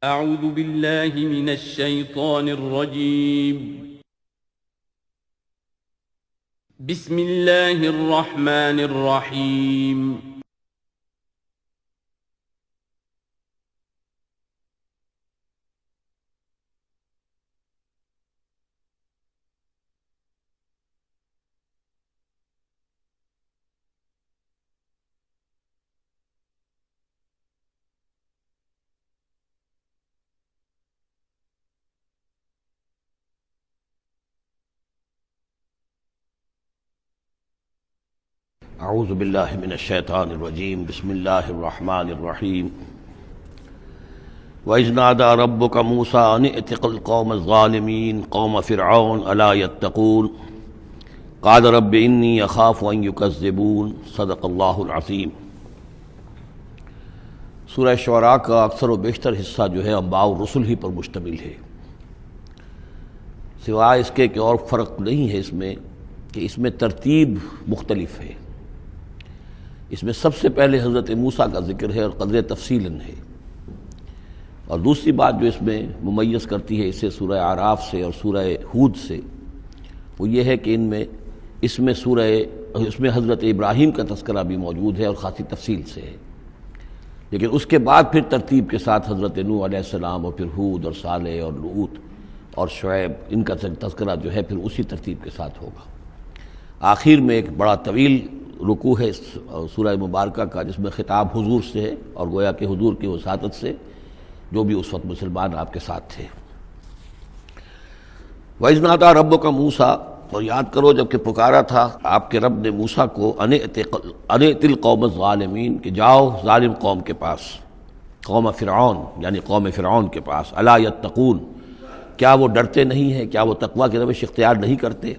اعوذ باللہ من الشیطان الرجیم بسم اللہ الرحمن الرحیم اعوذ باللہ من الشیطان الرجیم بسم اللہ الرحمن الرحیم وَإِذْ نَادَى رَبُّكَ مُوسَىٰ أَنِ ائْتِ الْقَوْمَ الظَّالِمِينَ قَوْمَ فِرْعَوْنَ أَلَا يَتَّقُونَ قَالَ رَبِّ إِنِّي أَخَافُ أَن يُكَذِّبُونَ صدق اللہ العظیم۔ سورہ شعراء کا اکثر و بیشتر حصہ جو ہے انباء الرسل ہی پر مشتمل ہے، سوائے اس کے کہ اور فرق نہیں ہے اس میں کہ اس میں ترتیب مختلف ہے۔ اس میں سب سے پہلے حضرت موسیٰ کا ذکر ہے اور قدر تفصیلاً ہے، اور دوسری بات جو اس میں ممیز کرتی ہے اسے سورہ اعراف سے اور سورہ ہود سے، وہ یہ ہے کہ اس میں حضرت ابراہیم کا تذکرہ بھی موجود ہے اور خاصی تفصیل سے ہے، لیکن اس کے بعد پھر ترتیب کے ساتھ حضرت نوح علیہ السلام اور پھر ہود اور صالح اور لوط اور شعیب، ان کا تذکرہ جو ہے پھر اسی ترتیب کے ساتھ ہوگا۔ آخر میں ایک بڑا طویل رکوع ہے سورہ مبارکہ کا، جس میں خطاب حضور سے ہے اور گویا کہ حضور کی وساطت سے جو بھی اس وقت مسلمان آپ کے ساتھ تھے۔ وَإِذْ نَادَىٰ رَبُّكَ مُوسَىٰ، اور یاد کرو جب کہ پکارا تھا آپ کے رب نے موسیٰ کو أَنِ ائْتِ الْقَوْمَ الظَّالِمِينَ، کہ جاؤ ظالم قوم کے پاس، قوم فرعون یعنی قوم فرعون کے پاس، أَلَا يَتَّقُونَ، کیا وہ ڈرتے نہیں ہیں، کیا وہ تقویٰ کی روش اختیار نہیں کرتے؟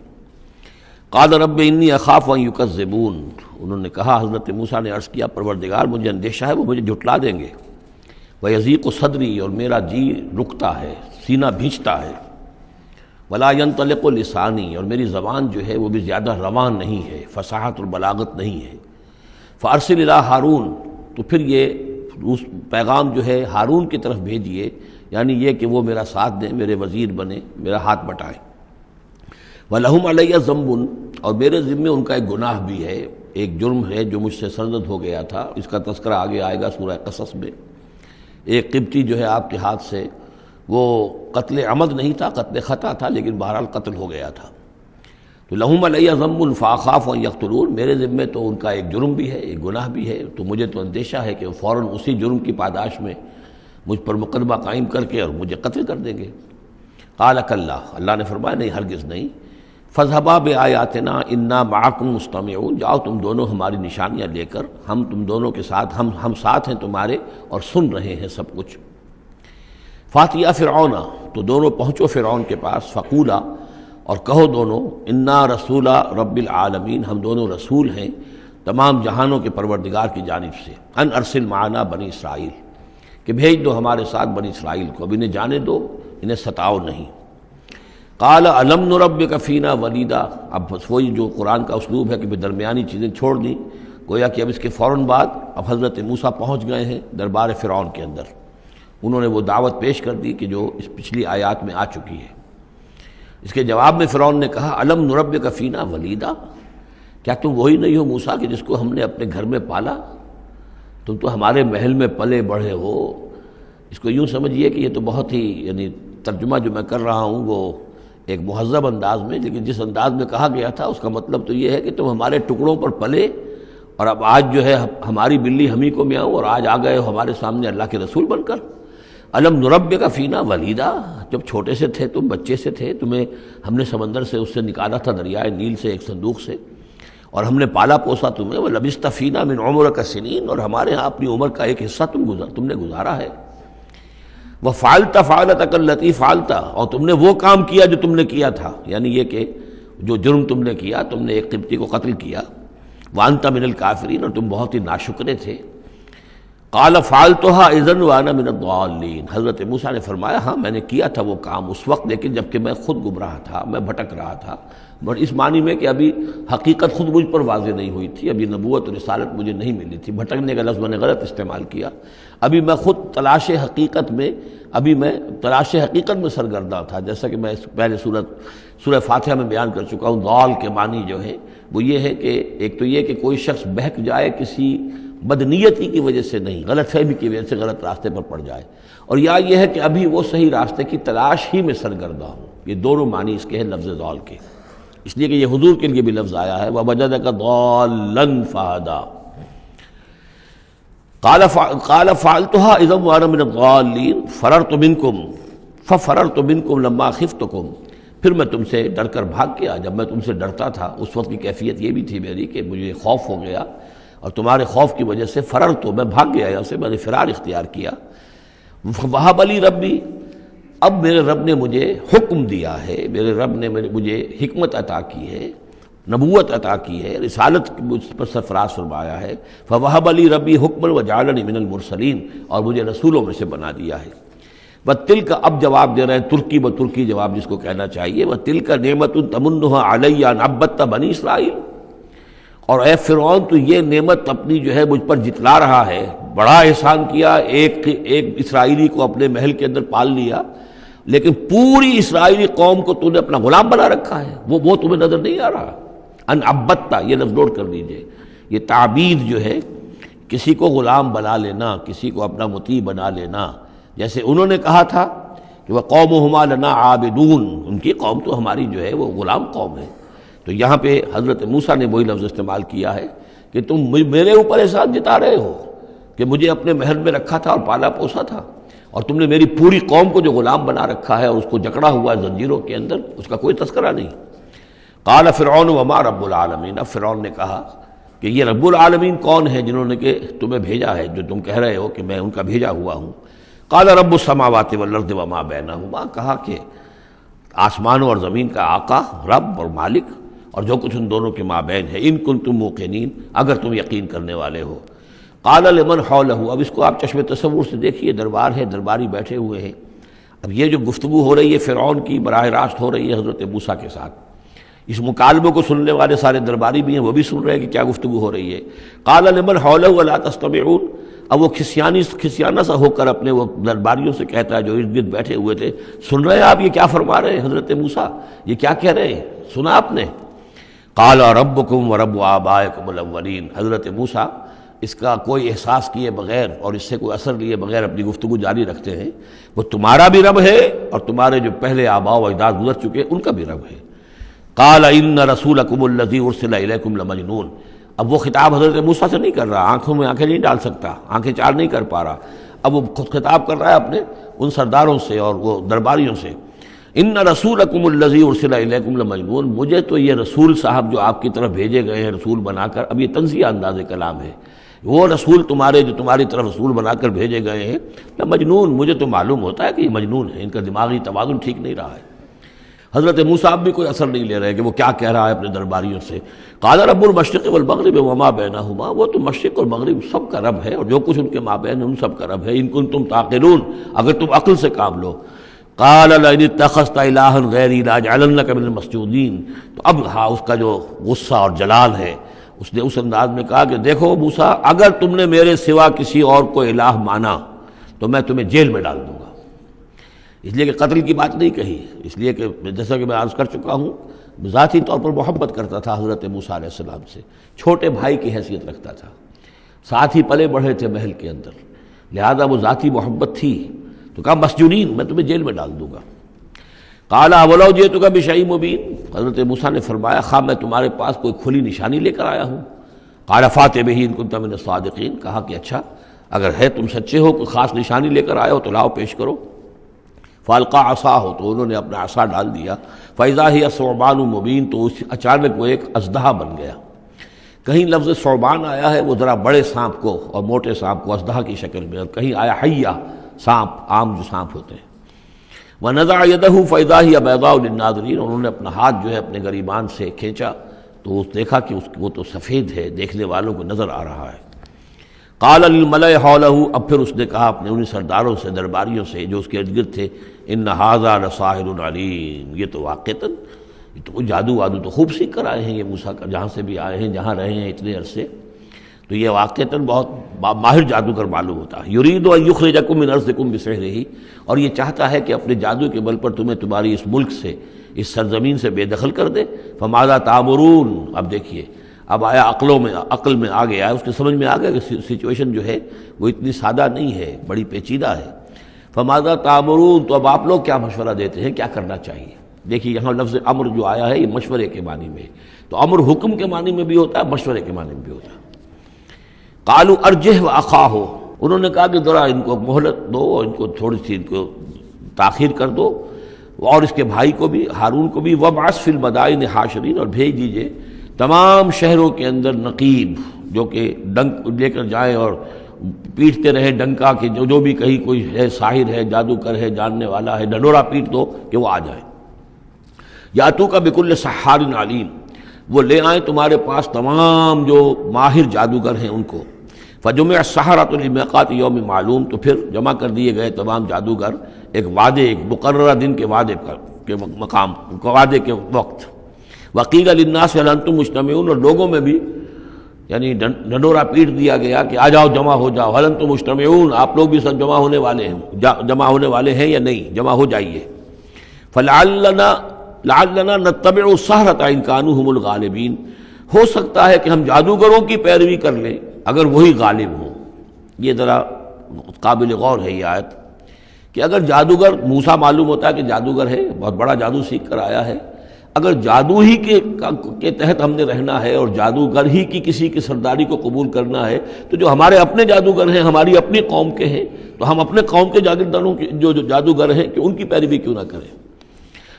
قال رب انی اخاف ان یکذبون، انہوں نے کہا، حضرت موسیٰ نے عرض کیا، پروردگار مجھے اندیشہ ہے وہ مجھے جھٹلا دیں گے، ویضیق صدری، اور میرا جی رکتا ہے، سینہ بھینچتا ہے، ولا ینطلق لسانی، اور میری زبان جو ہے وہ بھی زیادہ رواں نہیں ہے، فصاحت اور بلاغت نہیں ہے، فارسل الی ہارون، تو پھر یہ پیغام جو ہے ہارون کی طرف بھیجیے، یعنی یہ کہ وہ میرا ساتھ دیں، میرے وزیر بنے، میرا ہاتھ بٹائیں۔ وَلَهُمْ عَلَيَّ ذَنْبٌ، اور میرے ذمے ان کا ایک گناہ بھی ہے، ایک جرم ہے جو مجھ سے سرزد ہو گیا تھا، اس کا تذکرہ آگے آئے گا سورہ قصص میں۔ ایک قبطی جو ہے آپ کے ہاتھ سے، وہ قتل عمد نہیں تھا، قتل خطا تھا، لیکن بہرحال قتل ہو گیا تھا۔ تو لَهُمْ عَلَيَّ ذَنْبٌ فَأَخَافُ أَن يَقْتُلُونِ، میرے ذمے تو ان کا ایک جرم بھی ہے، ایک گناہ بھی ہے، تو مجھے تو اندیشہ ہے کہ وہ فوراً اسی جرم کی پاداش میں مجھ پر مقدمہ قائم کر کے اور مجھے قتل کر دیں گے۔ قَالَ كَلَّا، اللہ نے فرمایا نہیں، ہرگز نہیں، فَاذْهَبَا بِآيَاتِنَا إِنَّا مَعَكُمْ مُسْتَمِعُونَ، جاؤ تم دونوں ہماری نشانیاں لے کر، ہم تم دونوں کے ساتھ، ہم ساتھ ہیں تمہارے اور سن رہے ہیں سب کچھ۔ فَأْتِيَا فِرْعَوْنَ، تو دونوں پہنچو فرعون کے پاس، فَقُولَا، اور کہو دونوں، إِنَّا رَسُولَ رَبِّ الْعَالَمِينَ، ہم دونوں رسول ہیں تمام جہانوں کے پروردگار کی جانب سے، أَنْ أَرْسِلْ مَعَنَا بنی اسرائیل، کہ بھیج دو ہمارے ساتھ بنی اسرائیل کو، اب انہیں جانے دو، انہیں ستاؤ نہیں۔ قال الم نربک فینا ولیدا، اب بس وہی جو قرآن کا اسلوب ہے کہ درمیانی چیزیں چھوڑ دیں، گویا کہ اب اس کے فوراً بعد اب حضرت موسیٰ پہنچ گئے ہیں دربار فرعون کے اندر، انہوں نے وہ دعوت پیش کر دی کہ جو اس پچھلی آیات میں آ چکی ہے۔ اس کے جواب میں فرعون نے کہا، الم نربک فینا ولیدا، کیا تم وہی نہیں ہو موسیٰ کہ جس کو ہم نے اپنے گھر میں پالا؟ تم تو ہمارے محل میں پلے بڑھے ہو۔ اس کو یوں سمجھیے کہ یہ تو بہت ہی، یعنی ترجمہ جو میں کر رہا ہوں وہ ایک مہذب انداز میں، لیکن جس انداز میں کہا گیا تھا اس کا مطلب تو یہ ہے کہ تم ہمارے ٹکڑوں پر پلے، اور اب آج جو ہے ہماری بلی ہم ہی کو میاؤں، اور آج آ گئے ہو ہمارے سامنے اللہ کے رسول بن کر۔ الم نربک فینا ولیدا، جب چھوٹے سے تھے تم، بچے سے تھے، تمہیں ہم نے سمندر سے اس سے نکالا تھا، دریائے نیل سے، ایک صندوق سے، اور ہم نے پالا پوسا تمہیں، وَلَبِثْتَ فِينَا مِنْ عُمُرِكَ سِنِينَ، اور ہمارے ہاں اپنی عمر کا ایک حصہ تم نے گزارا ہے۔ وَفَعَلْتَ فَعَلَتَكَ الَّتِي فَعَلْتَ، اور تم نے وہ کام کیا جو تم نے کیا تھا، یعنی یہ کہ جو جرم تم نے کیا، تم نے ایک قبطی کو قتل کیا، وَأَنْتَ مِنَ الْكَافِرِينَ، اور تم بہت ہی ناشکرے تھے۔ قال فعلتها اذا وانا من الضالین، حضرت موسیٰ نے فرمایا ہاں میں نے کیا تھا وہ کام اس وقت، لیکن جبکہ میں خود گمراہ تھا، میں بھٹک رہا تھا، اور اس معنی میں کہ ابھی حقیقت خود مجھ پر واضح نہیں ہوئی تھی، ابھی نبوت و رسالت مجھے نہیں ملی تھی۔ بھٹکنے کا لفظ میں نے غلط استعمال کیا، ابھی میں خود تلاش حقیقت میں سرگرداں تھا، جیسا کہ میں پہلے سورہ فاتحہ میں بیان کر چکا ہوں۔ ضال کے معنی جو ہے وہ یہ ہے کہ ایک تو یہ کہ کوئی شخص بہک جائے کسی بدنیتی کی وجہ سے نہیں، غلط فہمی کی وجہ سے غلط راستے پر پڑ جائے، اور یا یہ ہے کہ ابھی وہ صحیح راستے کی تلاش ہی میں سرگرداں ہوں۔ یہ دونوں معنی اس کے ہیں لفظ ضال کے، اس لیے کہ یہ حضور کے لیے بھی لفظ آیا ہے وَوَجَدَكَ ضَالًّا فَهَدَىٰ۔ قال فعلتها اذا وانا من الضالین ففررت منکم لما خفتکم، پھر میں تم سے ڈر کر بھاگ گیا جب میں تم سے ڈرتا تھا۔ اس وقت کی کیفیت یہ بھی تھی میری کہ مجھے خوف ہو گیا، اور تمہارے خوف کی وجہ سے میں بھاگ گیا یہاں سے، میں نے فرار اختیار کیا۔ وَهَبَ لِي رَبِّي، اب میرے رب نے مجھے حکم دیا ہے، میرے رب نے مجھے حکمت عطا کی ہے، نبوت عطا کی ہے، رسالت مجھ پر سرفراز فرمایا ہے۔ فَوَهَبَ لِي رَبِّي حُكْمًا وَجَعَلَنِي مِنَ الْمُرْسَلِينَ، اور مجھے رسولوں میں سے بنا دیا ہے۔ وَتِلْكَ، اب جواب دے رہے ہیں ترکی جواب جس کو کہنا چاہیے، وَتِلْكَ نِعْمَةٌ تَمُنُّهَا عَلَيَّ أَنْ عَبَّدتَّ بَنِي إِسرائيل، اور اے فرعون تو یہ نعمت اپنی جو ہے مجھ پر جتلا رہا ہے، بڑا احسان کیا، ایک اسرائیلی کو اپنے محل کے اندر پال لیا، لیکن پوری اسرائیلی قوم کو تو نے اپنا غلام بنا رکھا ہے، وہ تمہیں نظر نہیں آ رہا۔ ان عبدتا، یہ لفظ نوٹ کر لیجئے، یہ تعبید جو ہے کسی کو غلام بنا لینا، کسی کو اپنا مطیع بنا لینا، جیسے انہوں نے کہا تھا کہ وَقَوْمُهُمَا لَنَا عَابِدُونَ، ان کی قوم تو ہماری جو ہے وہ غلام قوم ہے۔ تو یہاں پہ حضرت موسیٰ نے وہی لفظ استعمال کیا ہے کہ تم میرے اوپر احسان جتا رہے ہو کہ مجھے اپنے محل میں رکھا تھا اور پالا پوسا تھا، اور تم نے میری پوری قوم کو جو غلام بنا رکھا ہے اور اس کو جکڑا ہوا ہے زنجیروں کے اندر، اس کا کوئی تذکرہ نہیں۔ قال فرعون وما رب العالمین، اب فرعون نے کہا کہ یہ رب العالمین کون ہے جنہوں نے کہ تمہیں بھیجا ہے، جو تم کہہ رہے ہو کہ میں ان کا بھیجا ہوا ہوں۔ قال رب السماوات والارض وما بینہما، کہا کہ آسمانوں اور زمین کا آقا، رب اور مالک، اور جو کچھ ان دونوں کے مابین ہے، ان کنتم موقنین، اگر تم یقین کرنے والے ہو۔ قال لمن حولہ، اب اس کو آپ چشم تصور سے دیکھیے، دربار ہے، درباری بیٹھے ہوئے ہیں۔ اب یہ جو گفتگو ہو رہی ہے فرعون کی براہ راست ہو رہی ہے حضرت موسیٰ کے ساتھ، اس مکالمے کو سننے والے سارے درباری بھی ہیں، وہ بھی سن رہے ہیں کہ کیا گفتگو ہو رہی ہے۔ قال لمن حولہ الا تستمعون، اب وہ کھسیانہ سا ہو کر اپنے وہ درباریوں سے کہتا ہے جو ارد گرد بیٹھے ہوئے تھے، سن رہے ہیں آپ یہ کیا فرما رہے ہیں حضرت موسیٰ، یہ کیا کہہ رہے ہیں، سنا آپ نے؟ قال ربکم ورب آبائکم الاولین، حضرت موسیٰ اس کا کوئی احساس کیے بغیر اور اس سے کوئی اثر لیے بغیر اپنی گفتگو جاری رکھتے ہیں، وہ تمہارا بھی رب ہے اور تمہارے جو پہلے آباء و اجداد گزر چکے ان کا بھی رب ہے۔ قال ان رسولکم الذی ارسل الیکم لمجنون، اب وہ خطاب حضرت موسیٰ سے نہیں کر رہا، آنکھوں میں آنکھیں نہیں ڈال سکتا، آنکھیں چار نہیں کر پا رہا، اب وہ خود خطاب کر رہا ہے اپنے ان سرداروں سے اور وہ درباریوں سے۔ ان رسولکم الذی ارسل الیکم لمجنون، مجھے تو یہ رسول صاحب جو آپ کی طرف بھیجے گئے ہیں رسول بنا کر، اب یہ تنزیہ انداز کلام ہے، وہ رسول تمہارے جو تمہاری طرف رسول بنا کر بھیجے گئے ہیں مجنون، مجھے تو معلوم ہوتا ہے کہ یہ مجنون ہے، ان کا دماغی توازن ٹھیک نہیں رہا ہے۔ حضرت موسیٰ بھی کوئی اثر نہیں لے رہے کہ وہ کیا کہہ رہا ہے اپنے درباریوں سے۔ قال رب المشرق والمغرب وما بینہما، وہ تو مشرق اور مغرب سب کا رب ہے اور جو کچھ ان کے مابین ان سب کا رب ہے، ان کنتم تعقلون، اگر تم عقل سے کام لو۔ قال لئن اتخذت الہا غیری لاجعلنک من المسجونین، تو اب اس کا جو غصہ اور جلال ہے، اس نے اس انداز میں کہا کہ دیکھو موسیٰ، اگر تم نے میرے سوا کسی اور کو الہ مانا تو میں تمہیں جیل میں ڈال دوں گا۔ اس لیے کہ قتل کی بات نہیں کہی، اس لیے کہ جیسا کہ میں عرض کر چکا ہوں ذاتی طور پر محبت کرتا تھا حضرت موسیٰ علیہ السلام سے، چھوٹے بھائی کی حیثیت رکھتا تھا، ساتھ ہی پلے بڑھے تھے محل کے اندر، لہذا وہ ذاتی محبت تھی، تو کہا مسجونین، میں تمہیں جیل میں ڈال دوں گا۔ قال اولو جئتک بشیء مبین، حضرت موسیٰ نے فرمایا خواہ میں تمہارے پاس کوئی کھلی نشانی لے کر آیا ہوں۔ قال فات بہ ان کنت من الصادقین، کہا کہ اچھا اگر ہے تم سچے ہو، کوئی خاص نشانی لے کر آئے ہو تو لاؤ پیش کرو۔ فالقى عصاہ، تو انہوں نے اپنا عصا ڈال دیا، فاذا ہی ثعبان مبین، تو اچانک وہ ایک اژدہا بن گیا۔ کہیں لفظ ثعبان آیا ہے وہ ذرا بڑے سانپ کو اور موٹے سانپ کو اژدہا کی شکل میں، اور کہیں آیا حیہ، سانپ، عام جو سانپ ہوتے ہیں۔ وَنَزَعَ يَدَهُ فَإِذَا هِيَ بَيْضَاءُ لِلنَّاظِرِينَ، انہوں نے اپنا ہاتھ جو ہے اپنے گریبان سے کھینچا تو دیکھا کہ وہ تو سفید ہے، دیکھنے والوں کو نظر آ رہا ہے۔ قال للملأ حولہ، اب پھر اس نے کہا اپنے انہیں سرداروں سے، درباریوں سے جو اس کے ارد گرد تھے، ان ھذا لساحر علیم، یہ تو واقعتاً یہ تو جادو وادو تو خوب سیکھ کر آئے ہیں یہ موسیٰ کا، جہاں سے بھی آئے ہیں، جہاں رہے ہیں اتنے عرصے، تو یہ واقعتاً بہت ماہر جادوگر معلوم ہوتا ہے۔ یرید ان یخرجکم من ارضکم بسحرہ، اور یہ چاہتا ہے کہ اپنے جادو کے بل پر تمہیں تمہاری اس ملک سے، اس سرزمین سے بے دخل کر دے۔ فماذا تأمرون، اب دیکھیے اب آیا عقل میں آ گیا، اس کے سمجھ میں آ گیا کہ سچویشن جو ہے وہ اتنی سادہ نہیں ہے، بڑی پیچیدہ ہے۔ فماذا تأمرون، تو اب آپ لوگ کیا مشورہ دیتے ہیں، کیا کرنا چاہیے؟ دیکھیے یہاں لفظ امر جو آیا ہے یہ مشورے کے معنی میں، تو امر حکم کے معنی میں بھی ہوتا ہے، مشورے کے معنی میں بھی ہوتا ہے۔ قالوا ارجہ واخاہ، انہوں نے کہا کہ ذرا ان کو مہلت دو، ان کو تھوڑی سی ان کو تاخیر کر دو، اور اس کے بھائی کو بھی، ہارون کو بھی، وابعث فی المدائن حاشرین، اور بھیج دیجئے تمام شہروں کے اندر نقیب، جو کہ ڈنک لے کر جائیں اور پیٹتے رہے ڈنکا کہ جو بھی کہیں کوئی ہے ساحر ہے، جادوگر ہے، جاننے والا ہے، ڈنڈورا پیٹ دو کہ وہ آ جائے۔ یاتوک بکل سحار علیم، وہ لے آئیں تمہارے پاس تمام جو ماہر جادوگر ہیں ان کو۔ فجمع السحرۃ لمیقات یوم معلوم، تو پھر جمع کر دیے گئے تمام جادوگر ایک وعدے، ایک مقررہ دن کے وعدے کے مقام، وعدے کے وقت۔ وقیل للناس هل انتم مجتمعون، اور لوگوں میں بھی یعنی ڈنڈورا پیٹ دیا گیا کہ آ جاؤ، جمع ہو جاؤ، هل انتم مجتمعون، آپ لوگ بھی سب جمع ہونے والے ہیں یا نہیں، جمع ہو جائیے۔ لعلنا نتبع السحرۃ ان كانوا هم الغالبین، ہو سکتا ہے کہ ہم جادوگروں کی پیروی کر لیں اگر وہی غالب ہوں۔ یہ ذرا قابل غور ہے یہ آیت کہ اگر جادوگر، موسیٰ معلوم ہوتا ہے کہ جادوگر ہے، بہت بڑا جادو سیکھ کر آیا ہے، اگر جادو ہی کے تحت ہم نے رہنا ہے اور جادوگر ہی کی کسی کی سرداری کو قبول کرنا ہے، تو جو ہمارے اپنے جادوگر ہیں، ہماری اپنی قوم کے ہیں، تو ہم اپنے قوم کے جاگیرداروں جو جادوگر ہیں کہ ان کی پیروی کیوں نہ کریں۔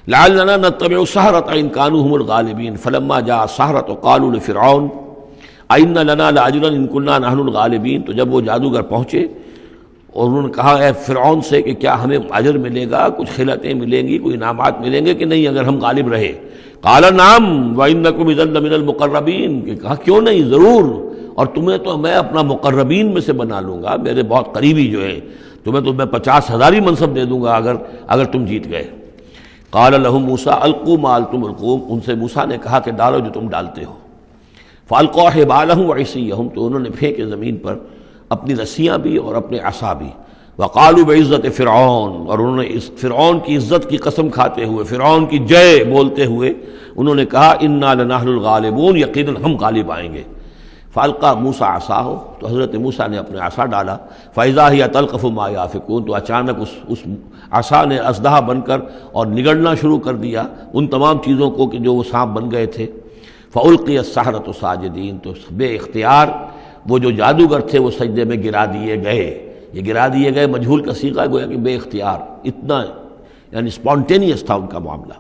لعلنا نتبع السحرۃ ان كانوا هم الغالبین فلما جاء السحرۃ قالوا لفرعون ائن لنا لاجرا ان كنا نحن الغالبین، تو جب وہ جادوگر پہنچے اور انہوں نے کہا اے فرعون سے کہ کیا ہمیں اجر ملے گا، کچھ خلعتیں ملیں گی، کوئی انعامات ملیں گے کہ نہیں اگر ہم غالب رہے؟ قال نعم وانکم اذا لمن المقربین، کہ کہا کیوں نہیں، ضرور، اور تمہیں تو میں اپنا مقربین میں سے بنا لوں گا، میرے بہت قریبی جو ہیں، تمہیں تو میں 50,000 منصب دے دوں گا اگر تم جیت گئے۔ قال لهم موسیٰ القوا ما انتم ملقون، ان سے موسیٰ نے کہا کہ ڈالو جو تم ڈالتے ہو۔ فالقوا حبالهم وعصیهم، تو انہوں نے پھینکے زمین پر اپنی رسیاں بھی اور اپنے عصا بھی۔ وقالوا بعزت فرعون، اور انہوں نے اس فرعون کی عزت کی قسم کھاتے ہوئے، فرعون کی جے بولتے ہوئے انہوں نے کہا انا لنحن الغالبون، یقیناً ہم غالب آئیں گے۔ فالقا موسیٰ عصاہ، تو حضرت موسیٰ نے اپنے عصا ڈالا، فاذا هي تلقف ما يافكون، تو اچانک اس عصا نے اسدحہ بن کر اور نگڑنا شروع کر دیا ان تمام چیزوں کو کہ جو وہ سانپ بن گئے تھے۔ فالقی السحرۃ ساجدین، تو بے اختیار وہ جو جادوگر تھے وہ سجدے میں گرا دیے گئے۔ یہ گرا دیے گئے مجہول کا صیغہ گویا کہ بے اختیار، اتنا یعنی اسپونٹینیس تھا ان کا معاملہ۔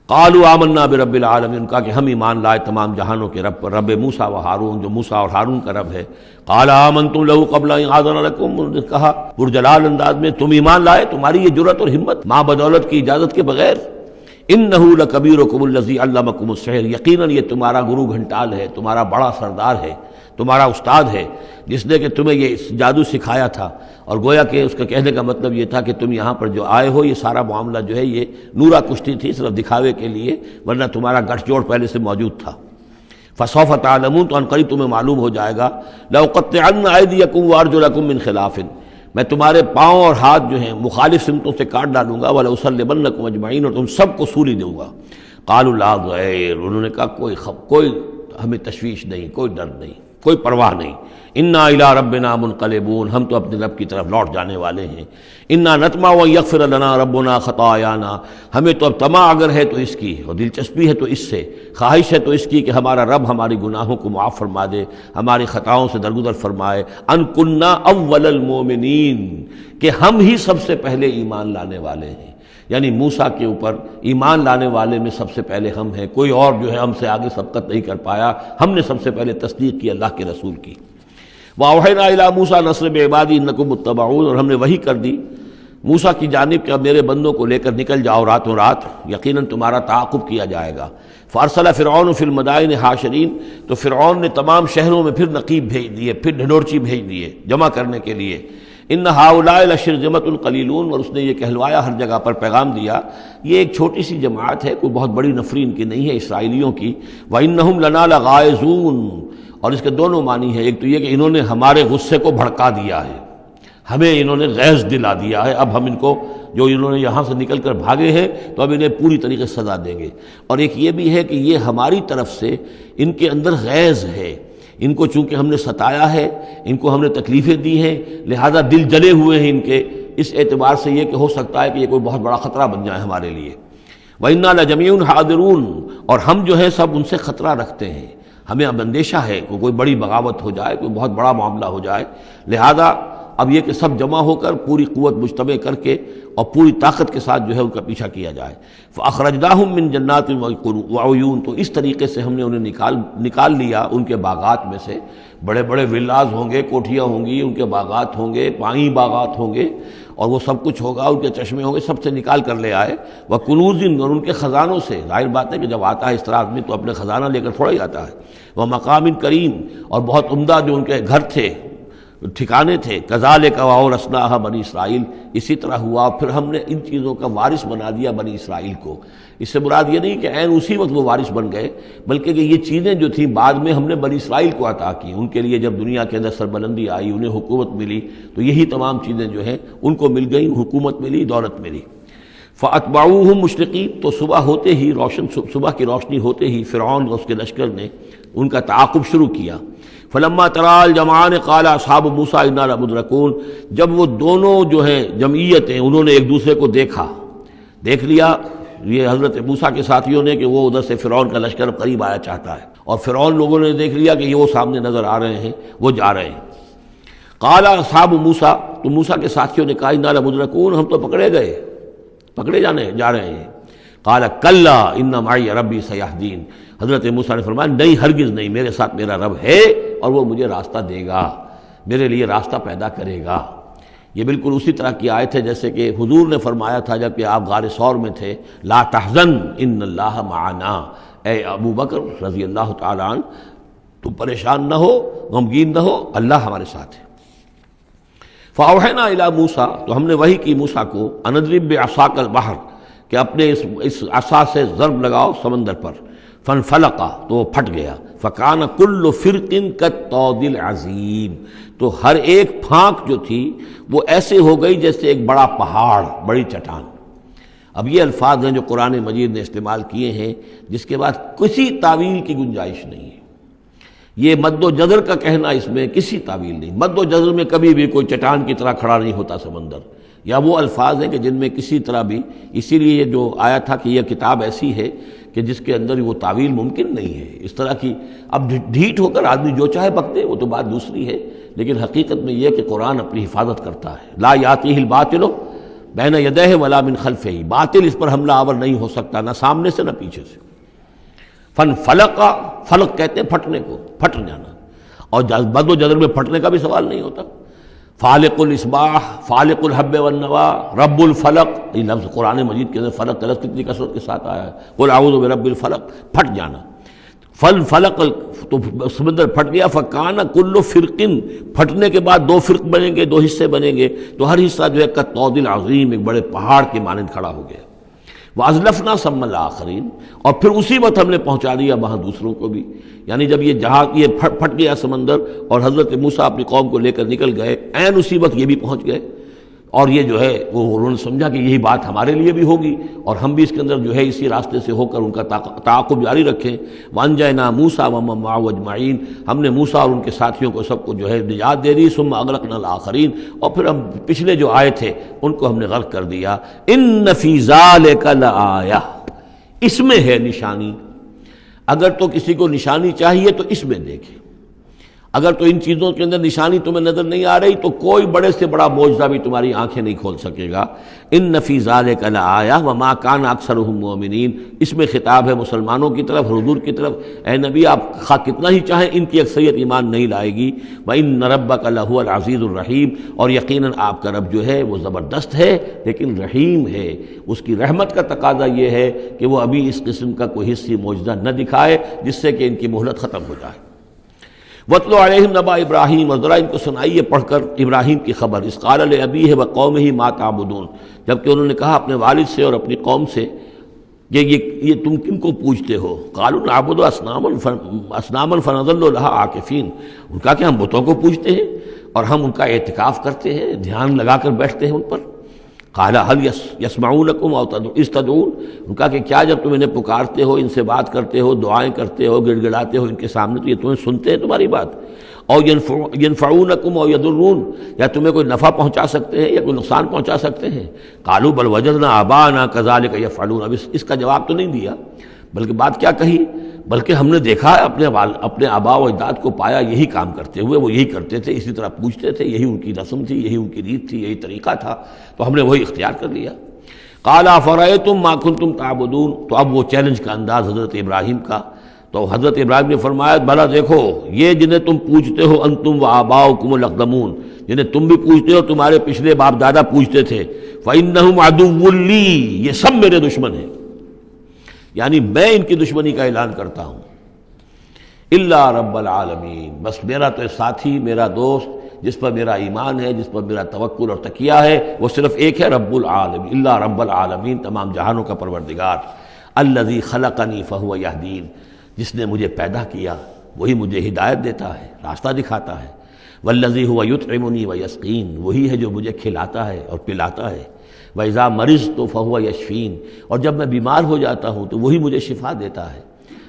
قالوا آمنا برب العالمین، کہا کہ ہم ایمان لائے تمام جہانوں کے رب پر، رب موسیٰ و ہارون، جو موسیٰ اور ہارون کا رب ہے۔ قال آمنتم له قبل ان آذن لكم، انہوں نے کہا پرجلال انداز میں تم ایمان لائے، تمہاری یہ جرأت اور ہمت ماں بدولت کی اجازت کے بغیر۔ انہ لکبیرکم الذی علمکم السحر، یقیناً یہ تمہارا گرو گھنٹال ہے، تمہارا بڑا سردار ہے، تمہارا استاد ہے، جس نے کہ تمہیں یہ جادو سکھایا تھا۔ اور گویا کہ اس کا کہنے کا مطلب یہ تھا کہ تم یہاں پر جو آئے ہو یہ سارا معاملہ جو ہے یہ نورا کشتی تھی، صرف دکھاوے کے لیے، ورنہ تمہارا گٹھ جوڑ پہلے سے موجود تھا۔ فسوف تعلمون، تو عنقریب تمہیں معلوم ہو جائے گا۔ لأقطعن أيديكم وأرجلكم من خلاف، میں تمہارے پاؤں اور ہاتھ جو ہیں مخالف سمتوں سے کاٹ ڈالوں گا۔ وَلَأُصَلِّبَنَّكُمْ أَجْمَعِينَ، اور تم سب کو سولی دوں گا۔ قالوا لا ضير، انہوں نے کہا کوئی ہمیں تشویش نہیں، کوئی ڈر نہیں، کوئی پرواہ نہیں۔ انا الی ربنا منقلبون، ہم تو اپنے رب کی طرف لوٹ جانے والے ہیں۔ انا نطمع ان یغفر لنا ربنا خطایانا، ہمیں تو اب طمع اگر ہے تو اس کی، اور دلچسپی ہے تو اس سے، خواہش ہے تو اس کی کہ ہمارا رب ہماری گناہوں کو معاف فرما دے، ہماری خطاؤں سے درگزر فرمائے۔ ان کنا اول المؤمنین، کہ ہم ہی سب سے پہلے ایمان لانے والے ہیں، یعنی موسیٰ کے اوپر ایمان لانے والے میں سب سے پہلے ہم ہیں، کوئی اور جو ہے ہم سے آگے سبقت نہیں کر پایا، ہم نے سب سے پہلے تصدیق کی اللہ کے رسول کی۔ وَأَوْحَيْنَا إِلَىٰ مُوسَىٰ نَصْرِ بِعِبَادِهِ إِنَّكُمْ مُتَّبَعُونَ، اور ہم نے وحی کر دی موسیٰ کی جانب کہ اب میرے بندوں کو لے کر نکل جاؤ راتوں رات، یقیناً تمہارا تعاقب کیا جائے گا۔ فارسل فرعون فی المدائن حاشرین، تو فرعون نے تمام شہروں میں پھر نقیب بھیج دیے، پھر ڈھنڈورچی بھیج دیے جمع کرنے کے لیے۔ ان ہؤلاء لشرذمۃ قلیلون، اور اس نے یہ کہلوایا ہر جگہ پر پیغام دیا یہ ایک چھوٹی سی جماعت ہے، کوئی بہت بڑی نفری ان کی نہیں ہے اسرائیلیوں کی۔ وانہم لنا لغائظون، اور اس کے دونوں معنی ہیں، ایک تو یہ کہ انہوں نے ہمارے غصے کو بھڑکا دیا ہے، ہمیں انہوں نے غیظ دلا دیا ہے، اب ہم ان کو جو انہوں نے یہاں سے نکل کر بھاگے ہیں تو اب انہیں پوری طریقے سے سزا دیں گے۔ اور ایک یہ بھی ہے کہ یہ ہماری طرف سے ان کے اندر غیظ ہے، ان کو چونکہ ہم نے ستایا ہے، ان کو ہم نے تکلیفیں دی ہیں، لہذا دل جلے ہوئے ہیں ان کے، اس اعتبار سے یہ کہ ہو سکتا ہے کہ یہ کوئی بہت بڑا خطرہ بن جائے ہمارے لیے۔ وَإِنَّا لَجَمِيعٌ حَاذِرُونَ، اور ہم جو ہے سب ان سے خطرہ رکھتے ہیں، ہمیں اب اندیشہ ہے کہ کوئی بڑی بغاوت ہو جائے، کوئی بہت بڑا معاملہ ہو جائے، لہذا اب یہ کہ سب جمع ہو کر پوری قوت مجتمع کر کے اور پوری طاقت کے ساتھ جو ہے ان کا پیچھا کیا جائے۔ فَأَخْرَجْنَاهُم مِّن جَنَّاتٍ وَعُيُونٍ، تو اس طریقے سے ہم نے انہیں نکال لیا ان کے باغات میں سے، بڑے بڑے ولاز ہوں گے، کوٹھیاں ہوں گی، ان کے باغات ہوں گے، پانی باغات ہوں گے، اور وہ سب کچھ ہوگا، ان کے چشمے ہوں گے، سب سے نکال کر لے آئے۔ وَكُنُوزٍ، اور ان کے خزانوں سے، ظاہر بات ہے کہ جب آتا ہے اس طرح آدمی تو اپنے خزانہ لے کر تھوڑا ہی آتا ہے۔ وَمَقَامٍ کریم، اور بہت عمدہ جو ان کے گھر تھے، ٹھکانے تھے۔ کذالک وَأَوْرَثْنَاهَا بنی اسرائیل، اسی طرح ہوا پھر ہم نے ان چیزوں کا وارث بنا دیا بنی اسرائیل کو۔ اس سے مراد یہ نہیں کہ عین اسی وقت وہ وارث بن گئے، بلکہ کہ یہ چیزیں جو تھیں بعد میں ہم نے بنی اسرائیل کو عطا کی، ان کے لیے جب دنیا کے اندر سربلندی آئی، انہیں حکومت ملی، تو یہی تمام چیزیں جو ہیں ان کو مل گئیں، حکومت ملی، دولت ملی۔ فَأَتْبَعُوهُم مُشْرِقِينَ، تو صبح ہوتے ہی صبح کی روشنی ہوتے ہی فرعون اور اس کے لشکر نے ان کا تعاقب شروع کیا۔ فلما ترى الجمعان قال اصحاب موسیٰ انا لمدرکون، جب وہ دونوں جو ہیں جمعیتیں انہوں نے ایک دوسرے کو دیکھ لیا، یہ حضرت موسیٰ کے ساتھیوں نے کہ وہ ادھر سے فرعون کا لشکر قریب آیا چاہتا ہے، اور فرعون لوگوں نے دیکھ لیا کہ یہ وہ سامنے نظر آ رہے ہیں، وہ جا رہے ہیں۔ قال اصحاب موسیٰ، تو موسیٰ کے ساتھیوں نے کہا انا لمدرکون، ہم تو پکڑے جا رہے ہیں۔ قال کلا ان معی ربی سیہدین، حضرت موسیٰ نے فرمایا نہیں، ہرگز نہیں، میرے ساتھ میرا رب ہے اور وہ مجھے راستہ دے گا، میرے لیے راستہ پیدا کرے گا۔ یہ بالکل اسی طرح کی آیت ہے جیسے کہ حضور نے فرمایا تھا جب کہ آپ غار ثور میں تھے، لا تحزن ان اللہ معنا، اے ابو بکر رضی اللہ تعالیٰ عنہ تم پریشان نہ ہو، غمگین نہ ہو، اللہ ہمارے ساتھ ہے۔ فاوحینا الی موسیٰ، تو ہم نے وحی کی موسیٰ کو، ان اضرب بعصاک البحر، کہ اپنے اس عصا سے ضرب لگاؤ سمندر پر، فانفلق، تو وہ پھٹ گیا، فکان کل فرق کالطود العظیم، تو ہر ایک پھانک جو تھی وہ ایسے ہو گئی جیسے ایک بڑا پہاڑ، بڑی چٹان۔ اب یہ الفاظ ہیں جو قرآن مجید نے استعمال کیے ہیں جس کے بعد کسی تعویل کی گنجائش نہیں ہے۔ یہ مد و جزر کا کہنا، اس میں کسی تعویل نہیں، مد و جزر میں کبھی بھی کوئی چٹان کی طرح کھڑا نہیں ہوتا سمندر، یا وہ الفاظ ہیں کہ جن میں کسی طرح بھی، اسی لیے یہ جو آیا تھا کہ یہ کتاب ایسی ہے کہ جس کے اندر وہ تعویل ممکن نہیں ہے اس طرح کی۔ اب ڈھیٹ ہو کر آدمی جو چاہے بک دے، وہ تو بات دوسری ہے، لیکن حقیقت میں یہ کہ قرآن اپنی حفاظت کرتا ہے۔ لا یاتیہ الباطل بین یدیہ ولا من خلفہ، باطل اس پر حملہ آور نہیں ہو سکتا، نہ سامنے سے نہ پیچھے سے۔ فانفلق، فلق کہتے ہیں پھٹنے کو، پھٹ جانا، اور بد و جدر میں پھٹنے کا بھی سوال نہیں ہوتا۔ فالق الاصباح، فالق الحب والنوا، رب الفلق، یہ لفظ قرآن مجید کے اندر فلق کا لفظ کتنی کثرت کے ساتھ آیا ہے، قل اعوذ برب الفلق، پھٹ جانا۔ فلق، تو سمندر پھٹ گیا، فکان کل فرق، پھٹنے کے بعد دو فرق بنیں گے، دو حصے بنیں گے، تو ہر حصہ جو ہے کالطود العظیم، ایک بڑے پہاڑ کے مانند کھڑا ہو گیا۔ وَأَزْلَفْنَا ثَمَّ الْآخَرِينَ، اور پھر اسی وقت ہم نے پہنچا دیا وہاں دوسروں کو بھی، یعنی جب یہ جہاز یہ پھٹ گیا سمندر اور حضرت موسیٰ اپنی قوم کو لے کر نکل گئے، عین اسی وقت یہ بھی پہنچ گئے، اور یہ جو ہے وہ انہوں نے سمجھا کہ یہی بات ہمارے لیے بھی ہوگی اور ہم بھی اس کے اندر جو ہے اسی راستے سے ہو کر ان کا تعاقب جاری رکھیں۔ وَأَنجَيْنَا مُوسَىٰ وَمَن مَّعَهُ أَجْمَعِينَ، ہم نے موسیٰ اور ان کے ساتھیوں کو سب کو جو ہے نجات دے دی۔ ثُمَّ أَغْرَقْنَا الْآخَرِينَ، اور پھر ہم پچھلے جو آئے تھے ان کو ہم نے غرق کر دیا۔ إِنَّ فِي ذَلِكَ لَآيَةً، اس میں ہے نشانی، اگر تو کسی کو نشانی چاہیے تو اس میں دیکھیں۔ اگر تو ان چیزوں کے اندر نشانی تمہیں نظر نہیں آ رہی تو کوئی بڑے سے بڑا معجزہ بھی تمہاری آنکھیں نہیں کھول سکے گا۔ ان فی ذلک لآیہ وما کان اکثرهم مؤمنین، اس میں خطاب ہے مسلمانوں کی طرف، حضور کی طرف۔ اے نبی آپ خواہ کتنا ہی چاہیں ان کی اکثریت ایمان نہیں لائے گی۔ وان ربک لہو العزیز الرحیم، اور یقیناً آپ کا رب جو ہے وہ زبردست ہے لیکن رحیم ہے۔ اس کی رحمت کا تقاضا یہ ہے کہ وہ ابھی اس قسم کا کوئی حصی معجزہ نہ دکھائے جس سے کہ ان کی مہلت ختم ہو جائے۔ وَاتْلُ عَلَيْهِمْ نَبَأَ ابراہیم، اور ذرا ان کو سنائیے پڑھ کر ابراہیم کی خبر۔ اذ قال لأبیہ وقومہ ما تعبدون، جبکہ انہوں نے کہا اپنے والد سے اور اپنی قوم سے کہ یہ تم کن کو پوجتے ہو؟ قالوا نعبد اصناما فنظل لها عاکفین، ان کا کہ ہم بتوں کو پوجتے ہیں اور ہم ان کا اعتکاف کرتے ہیں، دھیان لگا کر بیٹھتے ہیں ان پر۔ قال هل يسمعونكم او اذ تدعون، ان کا کہ کیا جب تم انہیں پکارتے ہو، ان سے بات کرتے ہو، دعائیں کرتے ہو، گڑ گڑاتے ہو ان کے سامنے تو یہ تمہیں سنتے ہیں تمہاری بات؟ او ينفعونكم او يضرون، یا تمہیں کوئی نفع پہنچا سکتے ہیں یا کوئی نقصان پہنچا سکتے ہیں؟ قالوا بل وجدنا آباءنا كذلك يفعلون، اب اس کا جواب تو نہیں دیا بلکہ بات کیا کہی، بلکہ ہم نے دیکھا اپنے آباء و اجداد کو پایا یہی کام کرتے ہوئے، وہ یہی کرتے تھے، اسی طرح پوچھتے تھے، یہی ان کی رسم تھی، یہی ان کی ریت تھی، یہی طریقہ تھا، تو ہم نے وہی اختیار کر لیا۔ قال افرأیتم ما کنتم تعبدون، تو اب وہ چیلنج کا انداز حضرت ابراہیم کا، تو حضرت ابراہیم نے فرمایا بھلا دیکھو یہ جنہیں تم پوجتے ہو، انتم و آباؤکم الاقدمون، جنہیں تم بھی پوجتے ہو تمہارے پچھلے باپ دادا پوجتے تھے، فإنہم عدو لی، یہ سب میرے دشمن ہیں، یعنی میں ان کی دشمنی کا اعلان کرتا ہوں۔ الا رب العالمین، بس میرا تو ساتھی، میرا دوست جس پر میرا ایمان ہے، جس پر میرا توکل اور تکیہ ہے، وہ صرف ایک ہے، رب العالمین، الا رب العالمین، تمام جہانوں کا پروردگار۔ الذی خلقنی فہو یہدین، جس نے مجھے پیدا کیا وہی مجھے ہدایت دیتا ہے، راستہ دکھاتا ہے۔ والذی هو یطعمنی ویسقین، وہی ہے جو مجھے کھلاتا ہے اور پلاتا ہے۔ وَإِذَا مَرِضْتُ فَهُوَ يَشْفِينِ، اور جب میں بیمار ہو جاتا ہوں تو وہی مجھے شفا دیتا ہے۔